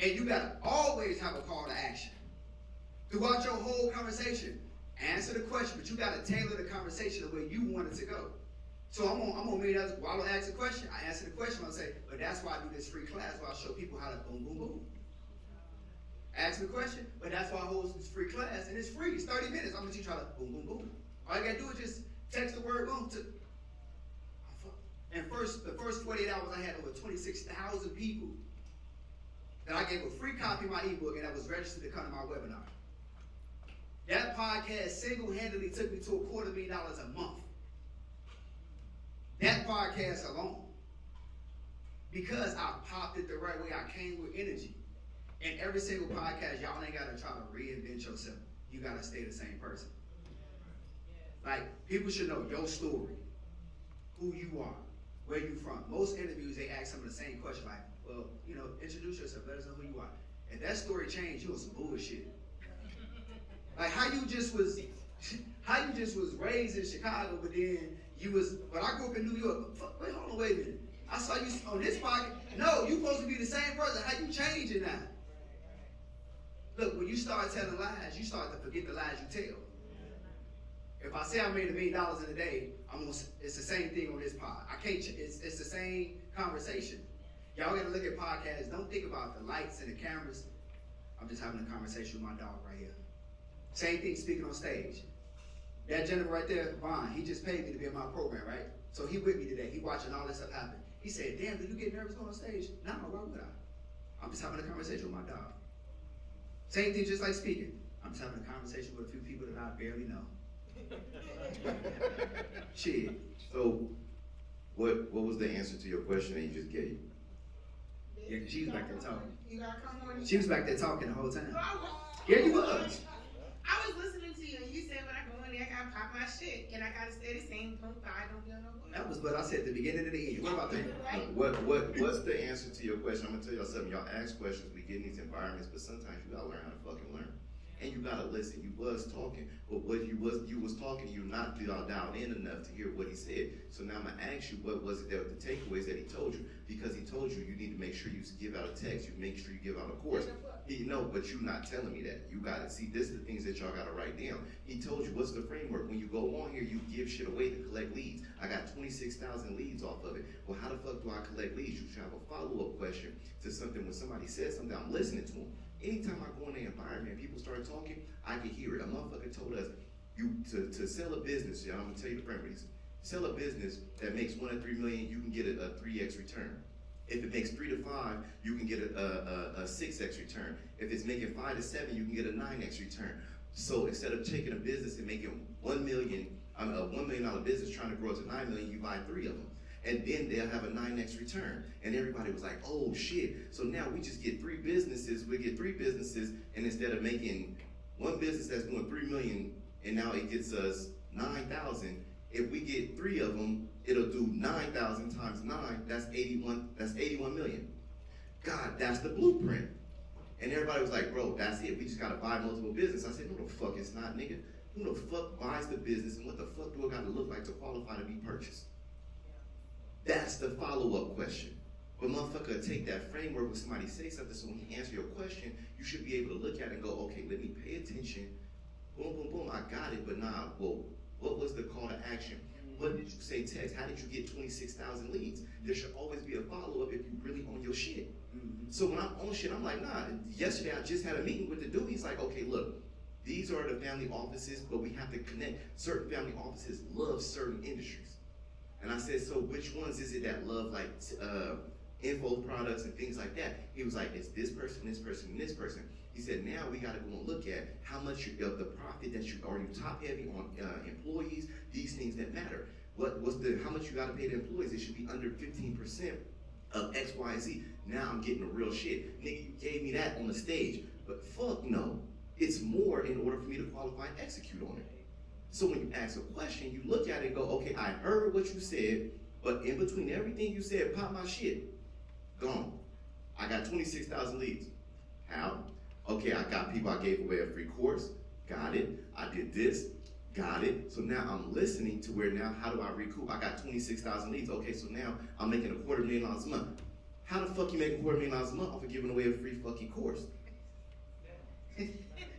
And you gotta always have a call to action. Throughout your whole conversation, answer the question, but you gotta tailor the conversation the way you want it to go. So I'm on me, while I ask a question, I answer the question, I'll say, but that's why I do this free class, where I show people how to boom, boom, boom. Ask me a question, but that's why I hold this free class, and it's free, it's 30 minutes. I'm gonna teach you how to boom, boom, boom. All you gotta do is just text the word boom to, and the first 48 hours I had over 26,000 people that I gave a free copy of my ebook and that was registered to come to my webinar. That podcast single-handedly took me to $250,000 a month. That podcast alone. Because I popped it the right way, I came with energy. And every single podcast, y'all ain't gotta try to reinvent yourself. You gotta stay the same person. Like, people should know your story, who you are, where you from. Most interviews, they ask some of the same question, like, well, introduce yourself, let us know who you are. If that story changed, you was some bullshit. Like how you just was raised in Chicago, but then but I grew up in New York. Wait, hold on, wait a minute. I saw you on this podcast. No, you supposed to be the same person. How you changing now? Look, when you start telling lies, you start to forget the lies you tell. If I say I made $1 million in a day, it's the same thing on this pod. I can't. It's the same conversation. Y'all gotta look at podcasts. Don't think about the lights and the cameras. I'm just having a conversation with my dog right here. Same thing speaking on stage. That gentleman right there, Vaughn, he just paid me to be in my program, right? So he with me today. He watching all this stuff happen. He said, damn, do you get nervous going on stage? No, why would I? I'm just having a conversation with my dog. Same thing, just like speaking. I'm just having a conversation with a few people that I barely know. Shit. So, what was the answer to your question that you just gave? Yeah, 'cause she was back there talking. You gotta come on. She was back there talking the whole time. I Yeah, you was. was listening to you, and you said when I go in there, I gotta pop my shit, and I gotta stay the same. Don't die, don't do no good. That was what I said at the beginning and the end. What about that? What's the answer to your question? I'm gonna tell y'all something. Y'all ask questions, we get in these environments, but sometimes you gotta learn how to fucking learn. And you gotta listen. You was talking, but what you was talking, you're not dialed in enough to hear what he said. So now I'm gonna ask you, what was it that the takeaways that he told you? Because he told you need to make sure you give out a text, you make sure you give out a course. But you're not telling me that. You gotta see, this is the things that y'all gotta write down. He told you what's the framework. When you go on here, you give shit away to collect leads. I got 26,000 leads off of it. Well, how the fuck do I collect leads? You should have a follow-up question to something. When somebody says something, I'm listening to them. Anytime I go in the environment, people start talking, I can hear it. A motherfucker told us, to sell a business, y'all, I'm gonna tell you the remedies. Sell a business that makes 1 to 3 million, you can get a 3x return. If it makes 3 to 5, you can get a 6x return. If it's making 5 to 7, you can get a 9x return. So instead of taking a business and making a $1 million business trying to grow to 9 million, you buy 3 of them. And then they'll have a 9x return. And everybody was like, oh shit. So now we just get 3 businesses, and instead of making one business that's doing 3 million, and now it gets us 9,000, if we get 3 of them, it'll do 9,000 times 9, that's 81 million. God, that's the blueprint. And everybody was like, bro, that's it. We just gotta buy multiple business. I said, no the fuck it's not, nigga. Who the fuck buys the business, and what the fuck do it gotta look like to qualify to be purchased? That's the follow-up question. But motherfucker, take that framework when somebody say something, so when he answer your question, you should be able to look at it and go, okay, let me pay attention. Boom, boom, boom, I got it, but nah, well, what was the call to action? What did you say text? How did you get 26,000 leads? There should always be a follow-up if you really on your shit. Mm-hmm. So when I'm on shit, I'm like, nah, yesterday I just had a meeting with the dude. He's like, okay, look, these are the family offices, but we have to connect. Certain family offices love certain industries. And I said, so which ones is it that love like info products and things like that? He was like, it's this person, this person, and this person. He said, now we gotta go and look at how much of the profit that you are you top heavy on employees, these things that matter. How much you gotta pay the employees? It should be under 15% of X, Y, Z. Now I'm getting the real shit. Nigga, you gave me that on the stage, but fuck no. It's more in order for me to qualify and execute on it. So when you ask a question, you look at it and go, okay, I heard what you said, but in between everything you said, pop my shit. Gone. I got 26,000 leads. How? Okay, I got people, I gave away a free course. Got it. I did this. Got it. So now I'm listening to where now, how do I recoup? I got 26,000 leads. Okay, so now I'm making $250,000 a month. How the fuck you make $250,000 a month off of giving away a free fucking course?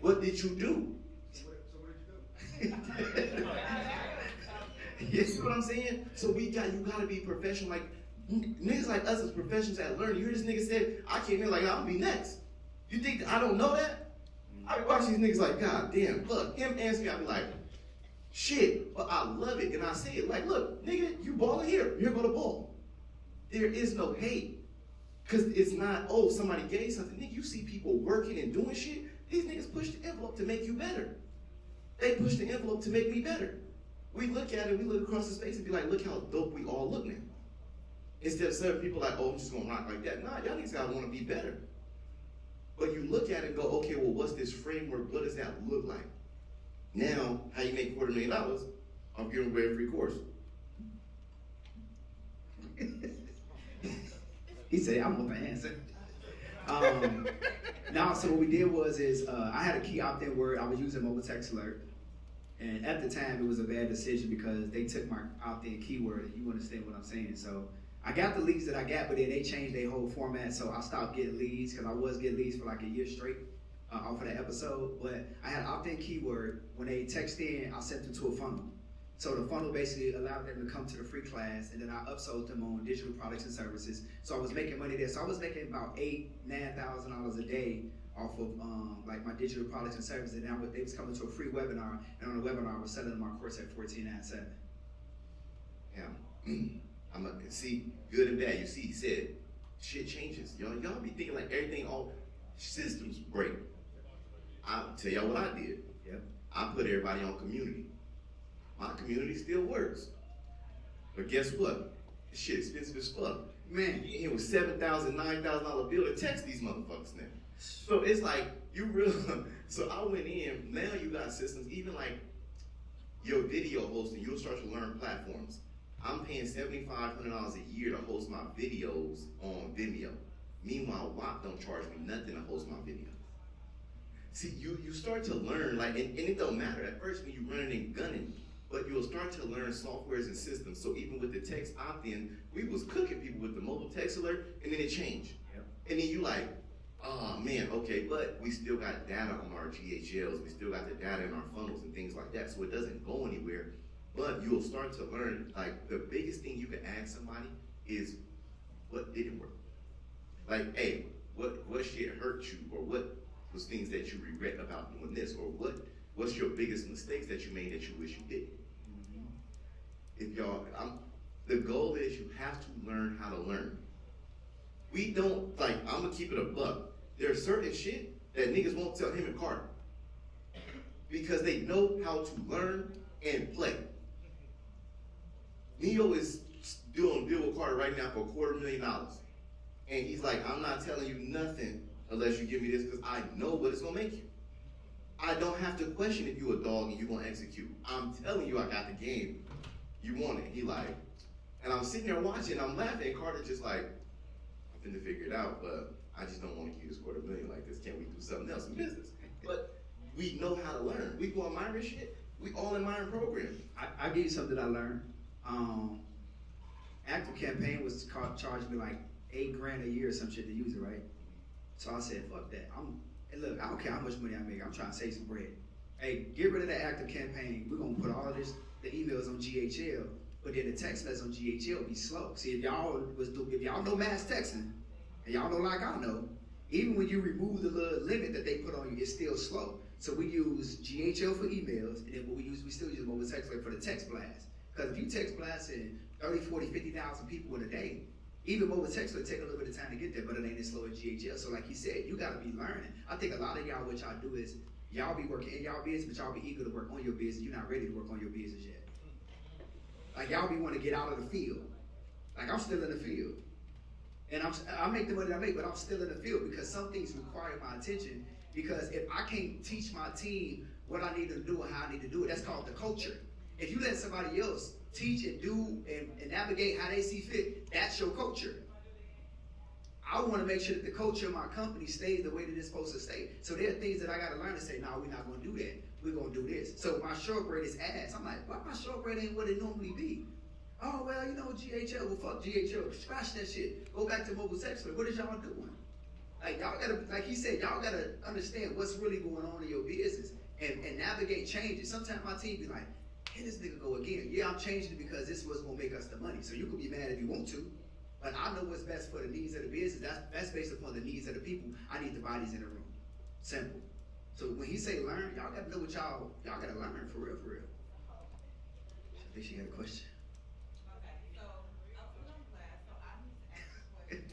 What did you do? So what did you do? You see what I'm saying? So you gotta be professional. Like niggas like us as professionals at learning. You hear this nigga say, I came in like I'll be next. You think that I don't know that? I be watching these niggas like, God damn, look, him answer me, I be like, shit, but I love it. And I say it like, look, nigga, you balling here, you're gonna ball. There is no hate. Cause it's not, oh, somebody gave something. Nigga, you see people working and doing shit. These niggas push the envelope to make you better. They push the envelope to make me better. We look at it, we look across the space and be like, look how dope we all look now. Instead of certain people like, oh, I'm just gonna rock like that. Nah, y'all niggas gotta wanna be better. But you look at it and go, okay, well, what's this framework? What does that look like? Now, how you make $250,000? I'm giving away a free course. He said, I want the answer. Now, so what we did was I had a key opt-in word. I was using mobile text alert. And at the time, it was a bad decision because they took my opt-in keyword, and you understand what I'm saying. So I got the leads that I got, but then they changed their whole format, so I stopped getting leads because I was getting leads for like a year straight off of that episode. But I had opt-in keyword. When they text in, I sent them to a funnel. So the funnel basically allowed them to come to the free class, and then I upsold them on digital products and services. So I was making money there. So I was making about $8,000-9,000 a day off of like my digital products and services. And now they was coming to a free webinar, and on the webinar I was selling my course at $14.97. Yeah. See, good and bad. You see, he said, shit changes. Y'all be thinking like everything, all systems break. I'll tell y'all what I did. Yep. I put everybody on community. My community still works. But guess what? This shit expensive as fuck. Man, you here with $7,000, $9,000 bill to text these motherfuckers now. So it's like, you really, so I went in, now you got systems, even like your video hosting, you'll start to learn platforms. I'm paying $7,500 a year to host my videos on Vimeo. Meanwhile, WAP don't charge me nothing to host my videos. See, you start to learn, like, and it don't matter at first when you running and gunning, but you'll start to learn softwares and systems. So even with the text opt-in, we was cooking people with the mobile text alert, and then it changed. Yep. And then you like, oh man, okay, but we still got data on our GHLs, we still got the data in our funnels and things like that, so it doesn't go anywhere. But you'll start to learn, like, the biggest thing you can ask somebody is what didn't work. Like, hey, what shit hurt you, or what was things that you regret about doing this, or what's your biggest mistakes that you made that you wish you didn't? If y'all, the goal is you have to learn how to learn. We don't, like, I'm gonna keep it a buck. There's certain shit that niggas won't tell him and Carter because they know how to learn and play. Neo is doing a deal with Carter right now for $250,000. And he's like, I'm not telling you nothing unless you give me this because I know what it's gonna make you. I don't have to question if you a dog and you gonna execute. I'm telling you I got the game. You want it. He like, and I'm sitting there watching, I'm laughing, and Carter just like, I'm finna figure it out, but I just don't want to keep this $250,000 like this. Can't we do something else in business? But we know how to learn. We go on Myron shit. We all in Myron program. I give you something that I learned. Active Campaign was charging me like $8,000 a year or some shit to use it, right? So I said, fuck that. And look, I don't care how much money I make. I'm trying to save some bread. Hey, get rid of that Active Campaign. We're gonna put all of this, the emails on GHL, but then the text message on GHL be slow. See, if y'all know mass texting, and y'all know like I know, even when you remove the little limit that they put on you, it's still slow. So we use GHL for emails, and then we still use mobile text for the text blast. Because if you text blasting 30, 40, 50,000 people in a day, even mobile text will take a little bit of time to get there, but it ain't as slow as GHL. So like he said, you gotta be learning. I think a lot of y'all, what y'all do is, y'all be working in y'all business, but y'all be eager to work on your business. You're not ready to work on your business yet. Like y'all be wanting to get out of the field. Like I'm still in the field. And I make the money that I make, but I'm still in the field because some things require my attention. Because if I can't teach my team what I need to do and how I need to do it, that's called the culture. If you let somebody else teach and do and navigate how they see fit, that's your culture. I want to make sure that the culture of my company stays the way that it's supposed to stay. So there are things that I got to learn to say, no, we're not going to do that. We're going to do this. So my short grade is ass. I'm like, why my short grade ain't what it normally be? Oh, well, you know, GHL, well, fuck GHL. Scratch that shit. Go back to mobile text. What is y'all doing? Like, y'all got to, like he said, y'all got to understand what's really going on in your business and navigate changes. Sometimes my team be like, here this nigga go again. Yeah, I'm changing it because this is what's going to make us the money. So you can be mad if you want to. But I know what's best for the needs of the business. That's based upon the needs of the people. I need the bodies in the room. Simple. So when he say learn, y'all got to know what y'all got to learn for real, for real. I think she had a question. Okay, so up from class, so I need to ask a question.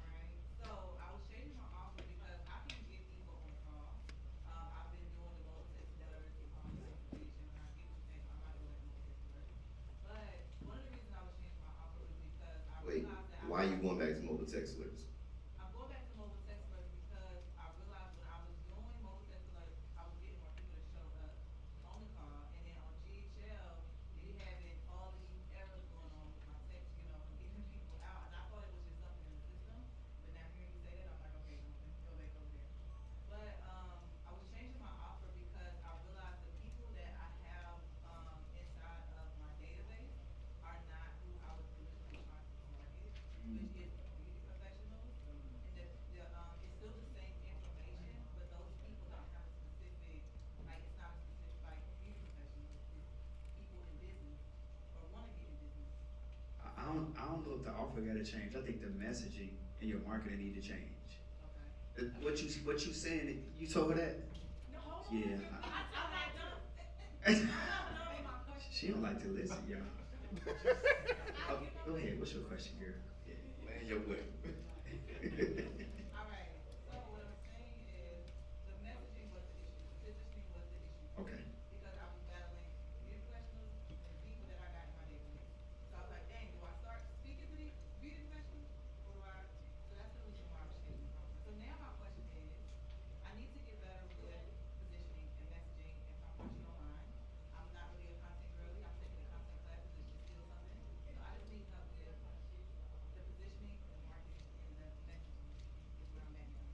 Alright, so I was changing my offer because I can get people on the call. I've been doing the mobile text alerts on the information, and I get what you're saying, so I'm not doing that mobile text alert. But one of the reasons I was changing my offer was because I Wait, realized that why are you going back to mobile text alerts? I'm going back to mobile text alerts because I realized when I was doing mobile text alerts, I was getting more people that showed up on the call, and then on GHL, they having all of these errors going on with my text, you know, and getting people out, and I thought it was just something in the system, but now hearing you say that, I'm like, okay, no, let me go back over there. But, I was changing my offer because I realized the people that I have, inside of my database are not who I was originally trying to target, which is beauty professionals. don't know if the offer gotta change. I think the messaging and your marketing need to change. What you saying? You told her that? No, hold on. Yeah. I'm not done. She don't like to listen, y'all. Oh, go ahead. What's your question, girl? Man, your way. Alright, so what I'm saying is, the messaging was the issue, the positioning was the issue. Okay. Because I was battling beauty professionals and people that I got in my neighborhood. So I was like, dang, do I start speaking to these beauty professionals, or do I, so that's the reason why I was changing the offer. So now my question is, I need to get better with positioning and messaging and if I'm watching online. I'm not really a content girly, I'm taking a content classes, which is still something. So I just need help with the positioning, the marketing, and the messaging is where I'm at now.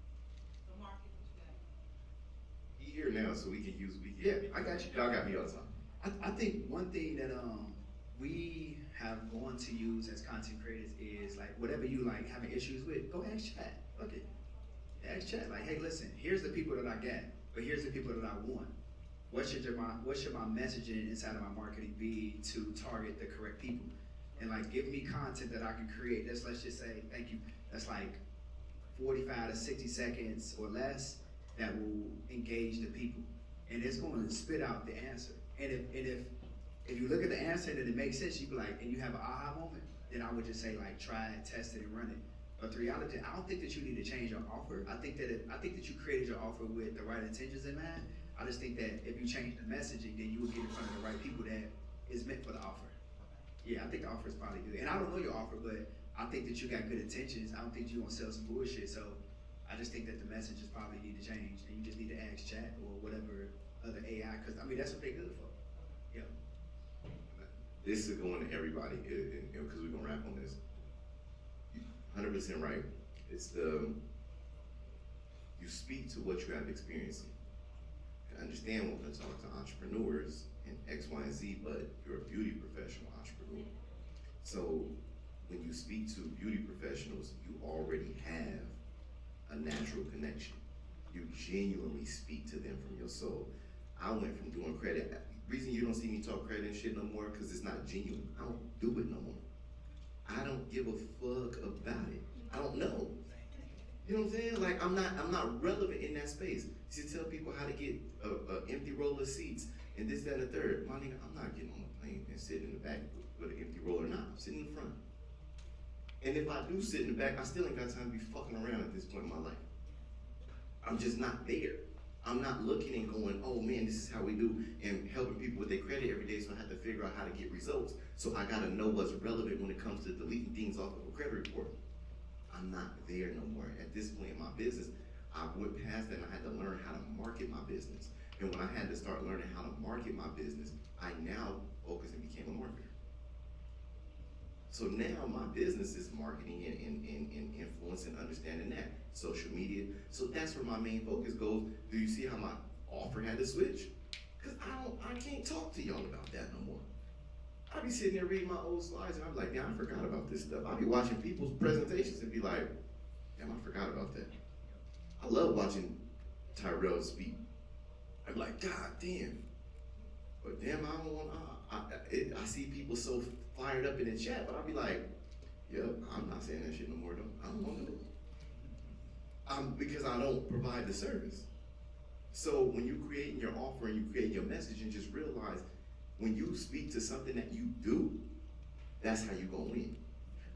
So Marcus, what you got? He here now, so we can use, Yeah, I got you. Y'all got me all the time. I think one thing that we have gone to use as content creators is like whatever you like having issues with, go ask chat. Okay. Ask chat. Like, hey, listen, here's the people that I got, but here's the people that I want. What should my messaging inside of my marketing be to target the correct people? And like give me content that I can create. Let's just say, thank you. That's like 45 to 60 seconds or less that will engage the people. And it's going to spit out the answer. And if you look at the answer and it makes sense, you be like, and you have an aha moment, then I would just say like try it, test it, and run it. But the reality, I don't think that you need to change your offer. I think that you created your offer with the right intentions in mind. I just think that if you change the messaging, then you will get in front of the right people that is meant for the offer. Yeah, I think the offer is probably good. And I don't know your offer, but I think that you got good intentions. I don't think you want to sell some bullshit. So I just think that the messages probably need to change, and you just need to ask chat or whatever other AI, because I mean that's what they're good for. Yeah. This is going to everybody, because we're gonna wrap on this. 100% right. It's you speak to what you have experienced. I understand when we're talking to entrepreneurs and X, Y, and Z, but you're a beauty professional entrepreneur. So when you speak to beauty professionals, you already have a natural connection. You genuinely speak to them from your soul. I went from doing credit. Reason you don't see me talk credit and shit no more, because it's not genuine. I don't do it no more. I don't give a fuck about it. I don't know. You know what I'm saying? Like I'm not relevant in that space. You tell people how to get a empty roll of seats and this, that, and the third. My nigga, I'm not getting on a plane and sitting in the back with an empty roll or not. I'm sitting in the front. And if I do sit in the back, I still ain't got time to be fucking around at this point in my life. I'm just not there. I'm not looking and going, oh man, this is how we do, and helping people with their credit every day, so I have to figure out how to get results. So I gotta know what's relevant when it comes to deleting things off of a credit report. I'm not there no more. At this point in my business, I went past that and I had to learn how to market my business. And when I had to start learning how to market my business, I now focused and became a marketer. So now my business is marketing and influence and understanding that. Social media. So that's where my main focus goes. Do you see how my offer had to switch? Because I can't talk to y'all about that no more. I be sitting there reading my old slides and I'm like, damn, I forgot about this stuff. I be watching people's presentations and be like, damn, I forgot about that. I love watching Tyrell speak. I'm like, God damn. But damn, I don't want, I see people so fired up in the chat, but I'll be like, yep, I'm not saying that shit no more though. I don't want to. Because I don't provide the service. So when you create your offer and you create your message, and just realize when you speak to something that you do, that's how you gonna win.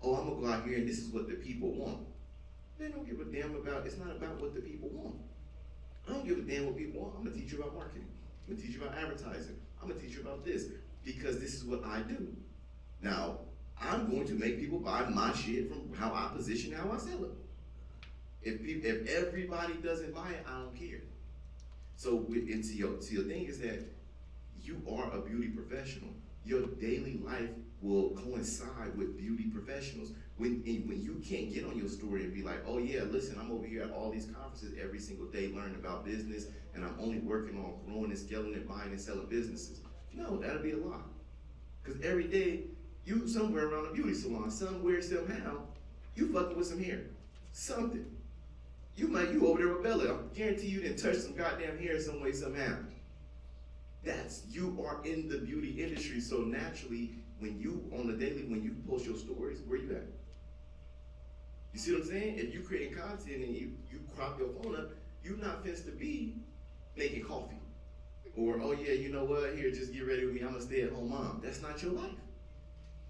Oh, I'm gonna go out here and this is what the people want. They don't give a damn about, it's not about what the people want. I don't give a damn what people want. I'm gonna teach you about marketing. I'm gonna teach you about advertising. I'm gonna teach you about this, because this is what I do. Now, I'm going to make people buy my shit from how I position, how I sell it. If everybody doesn't buy it, I don't care. So, and to your thing is that you are a beauty professional. Your daily life will coincide with beauty professionals. When you can't get on your story and be like, oh yeah, listen, I'm over here at all these conferences every single day learning about business, and I'm only working on growing and scaling and buying and selling businesses. No, that'll be a lie. Because every day, you somewhere around a beauty salon, somewhere, somehow, you fucking with some hair. Something. You over there with Bella. I guarantee you didn't touch some goddamn hair some way, somehow. You are in the beauty industry, so naturally, when you, on the daily, when you post your stories, where you at? You see what I'm saying? If you creating content and you crop your phone up, you not fenced to be making coffee. Or, oh yeah, you know what, here, just get ready with me, I'm a stay-at-home mom. That's not your life.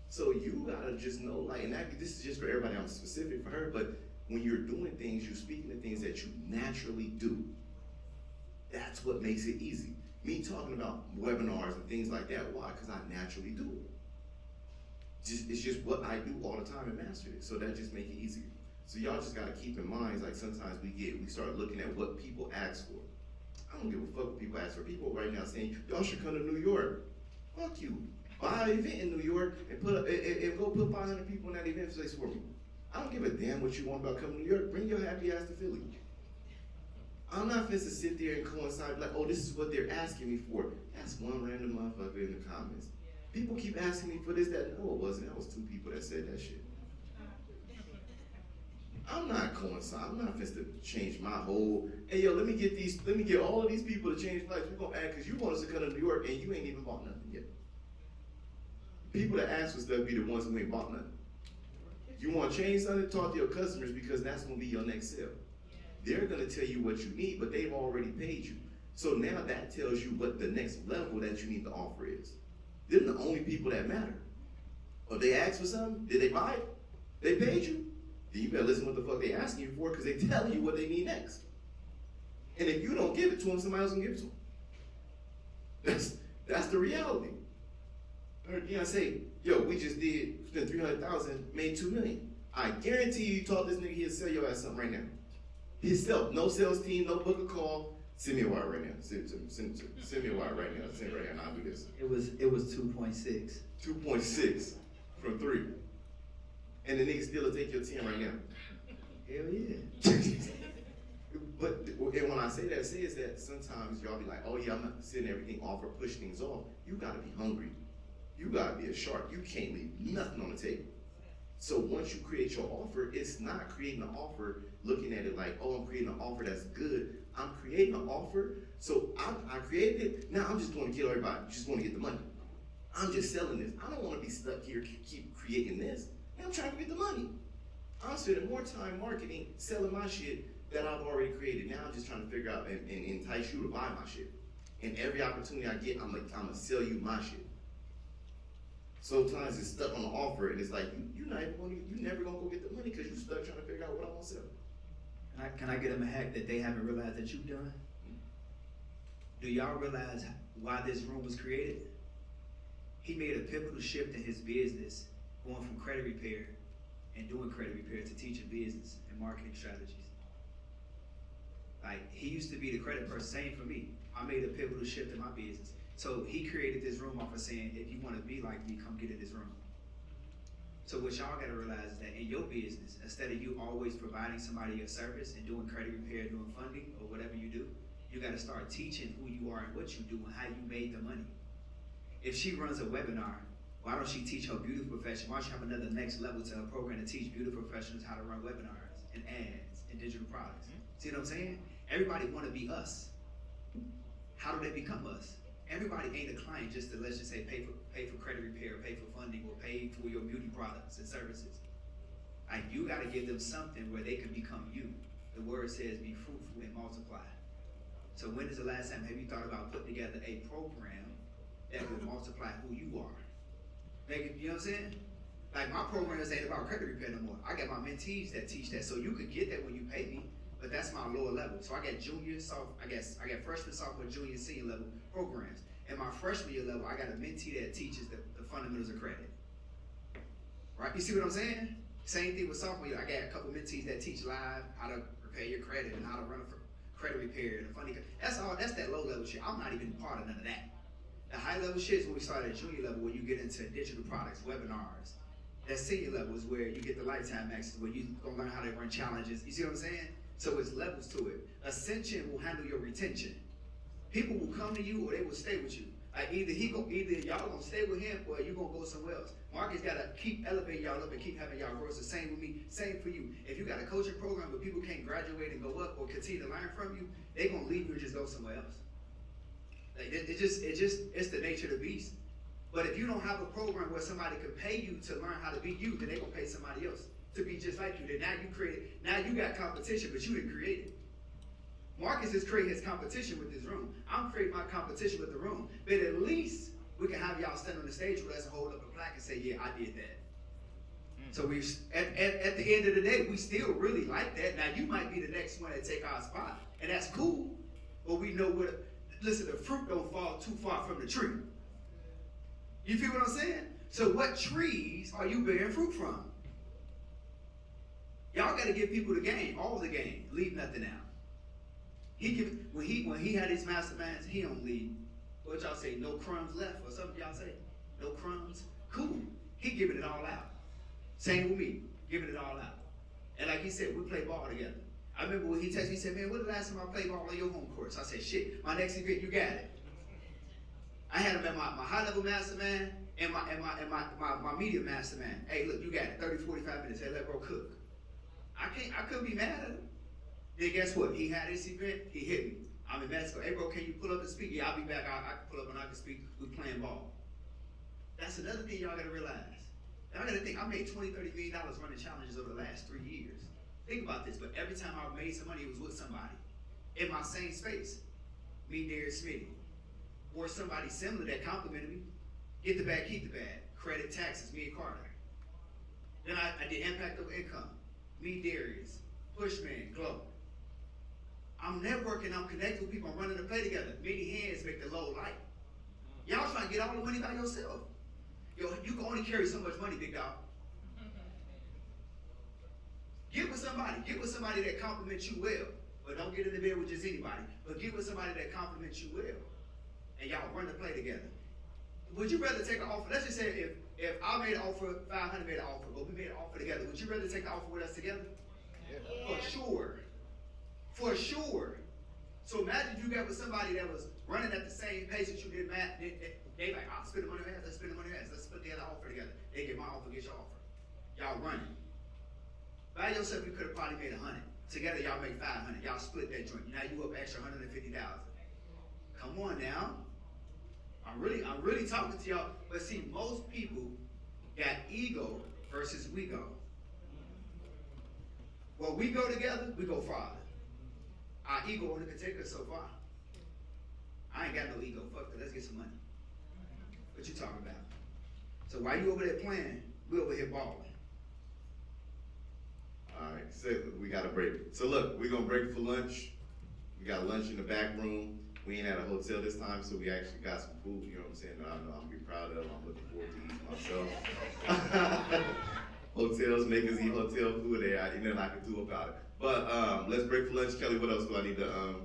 So you gotta just know, like, and this is just for everybody, I'm specific for her, but when you're doing things, you're speaking to things that you naturally do. That's what makes it easy. Me talking about webinars and things like that, why? Because I naturally do it. It's just what I do all the time and master it. So that just make it easier. So y'all just gotta keep in mind, like sometimes we start looking at what people ask for. I don't give a fuck what people ask for. People right now saying, y'all should come to New York. Fuck you. Buy an event in New York and go put 500 people in that event place for me. I don't give a damn what you want about coming to New York. Bring your happy ass to Philly. I'm not finna sit there and coincide like, oh, this is what they're asking me for. That's one random motherfucker in the comments. People keep asking me for this, that. No, it wasn't. That was 2 people that said that shit. I'm not coincide. I'm not finna change my whole, hey yo, let me get all of these people to change flights. We're gonna add, cause you want us to come to New York and you ain't even bought nothing yet. People that ask for stuff be the ones who ain't bought nothing. You wanna change something, talk to your customers because that's gonna be your next sale. They're gonna tell you what you need, but they've already paid you. So now that tells you what the next level that you need to offer is. They're the only people that matter. Or they asked for something, did they buy it? They paid you? Then you better listen to what the fuck they asking you for because they telling you what they need next. And if you don't give it to them, somebody else will give it to them. That's the reality. I heard Dion say, yo, we just spent 300,000, made 2 million. I guarantee you taught this nigga he'll sell your ass something right now. Himself, no sales team, no book a call. Send me a wire right now. Send me a wire right now. Send it right now and I'll do this. It was 2.6. 2.6 from 3. And the nigga still will take your 10 right now. Hell yeah. But and when I say that, says that sometimes y'all be like, oh yeah, I'm not sending everything off or push things off. You gotta be hungry. You gotta be a shark. You can't leave nothing on the table. So once you create your offer, it's not creating an offer looking at it like, oh, I'm creating an offer that's good. I'm creating an offer, so I created it. Now I'm just going to get everybody, just want to get the money. I'm just selling this. I don't want to be stuck here, keep creating this. Now I'm trying to get the money. I'm spending more time marketing, selling my shit that I've already created. Now I'm just trying to figure out and entice you to buy my shit. And every opportunity I get, I'm gonna sell you my shit. Sometimes it's stuck on the offer, and it's like you never gonna go get the money because you stuck trying to figure out what I want to sell. Can I get them a hack that they haven't realized that you've done? Do y'all realize why this room was created? He made a pivotal shift in his business, going from credit repair and doing credit repair to teaching business and marketing strategies. Like, he used to be the credit person, same for me. I made a pivotal shift in my business. So he created this room off of saying, if you want to be like me, come get in this room. So what y'all gotta realize is that in your business, instead of you always providing somebody a service and doing credit repair, doing funding, or whatever you do, you gotta start teaching who you are and what you do and how you made the money. If she runs a webinar, why don't she teach her beauty profession? Why don't she have another next level to her program to teach beauty professionals how to run webinars and ads and digital products? See what I'm saying? Everybody wanna be us. How do they become us? Everybody ain't a client just to, let's just say, pay for credit repair, pay for funding, or pay for your beauty products and services. Like, you gotta give them something where they can become you. The word says be fruitful and multiply. So when is the last time have you thought about putting together a program that will multiply who you are? Like, you know what I'm saying? Like, my programs ain't about credit repair no more. I got my mentees that teach that, so you could get that when you pay me, but that's my lower level. So I got I got freshman, sophomore, junior, senior level programs. And my freshman year level, I got a mentee that teaches the fundamentals of credit. Right? You see what I'm saying? Same thing with sophomore year. I got a couple mentees that teach live how to repair your credit and how to run a credit repair and funding. That's that low level shit. I'm not even part of none of that. The high level shit is when we start at junior level, where you get into digital products, webinars. That senior level is where you get the lifetime access, where you gonna learn how to run challenges. You see what I'm saying? So it's levels to it. Ascension will handle your retention. People will come to you or they will stay with you. Like either y'all gonna stay with him or you gonna go somewhere else. Marcus gotta keep elevating y'all up and keep having y'all grow. It's the same with me, same for you. If you got a coaching program where people can't graduate and go up or continue to learn from you, they gonna leave you and just go somewhere else. Like it's the nature of the beast. But if you don't have a program where somebody could pay you to learn how to be you, then they're gonna pay somebody else to be just like you. Then now you got competition, but you didn't create it. Marcus is creating his competition with this room. I'm creating my competition with the room. But at least we can have y'all stand on the stage with us and hold up a plaque and say, yeah, I did that. So we at the end of the day, we still really like that. Now you might be the next one to take our spot, and that's cool. But we know listen, the fruit don't fall too far from the tree. You feel what I'm saying? So what trees are you bearing fruit from? Y'all got to give people the game, all the game, leave nothing out. When he had his masterminds, he don't leave. What y'all say? No crumbs left, or something y'all say? No crumbs. Cool. He giving it all out. Same with me, giving it all out. And like he said, we play ball together. I remember when he texted me, he said, man, when the last time I played ball on your home course? I said, shit, my next event, you got it. I had him at my high level mastermind and my medium mastermind. Hey, look, you got it, 30, 45 minutes. Hey, let bro cook. I couldn't be mad at him. Then guess what? He had this event, he hit me. I'm in Mexico. Hey bro, can you pull up and speak? Yeah, I'll be back. I can pull up and I can speak. We playing ball. That's another thing y'all gotta realize. Y'all gotta think, I made $20, $30 million running challenges over the last 3 years. Think about this, but every time I made some money, it was with somebody. In my same space. Me, Derek Smitty. Or somebody similar that complimented me. Get the bag, keep the bag. Credit, taxes, me and Carter. Then I did impact over income. Me, Darius. Pushman, Glow. I'm networking, I'm connecting with people, I'm running the play together. Many hands make the load light. Y'all trying to get all the money by yourself. Yo, you can only carry so much money, big dog. Get with somebody that compliments you well. But don't get in the bed with just anybody. But get with somebody that compliments you well. And y'all run the play together. Would you rather take an offer? Let's just say if I made an offer, 500 made an offer, but we made an offer together. Would you rather take the offer with us together? Yeah. For sure. For sure. So imagine you got with somebody that was running at the same pace that you did, Matt. They like, I'll spend the money on us, let's spend the money on us, let's put the other offer together. They get my offer, get your offer. Y'all running. By yourself, you could have probably made 100. Together, y'all make 500. Y'all split that joint. Now you up extra 150,000. Come on now. I'm really talking to y'all. But see, most people got ego versus we go. When we go together, we go farther. Our ego only can take us so far. I ain't got no ego. Fuck that. Let's get some money. What you talking about? So while you over there playing, we over here balling. All right, so we got a break. So look, we're gonna break for lunch. We got lunch in the back room. We ain't at a hotel this time, so we actually got some food, you know what I'm saying, that I know I'm gonna be proud of. I'm looking forward to eating myself. Hotels make us eat hotel food, there ain't nothing I can do about it. But let's break for lunch. Kelly, what else do I need to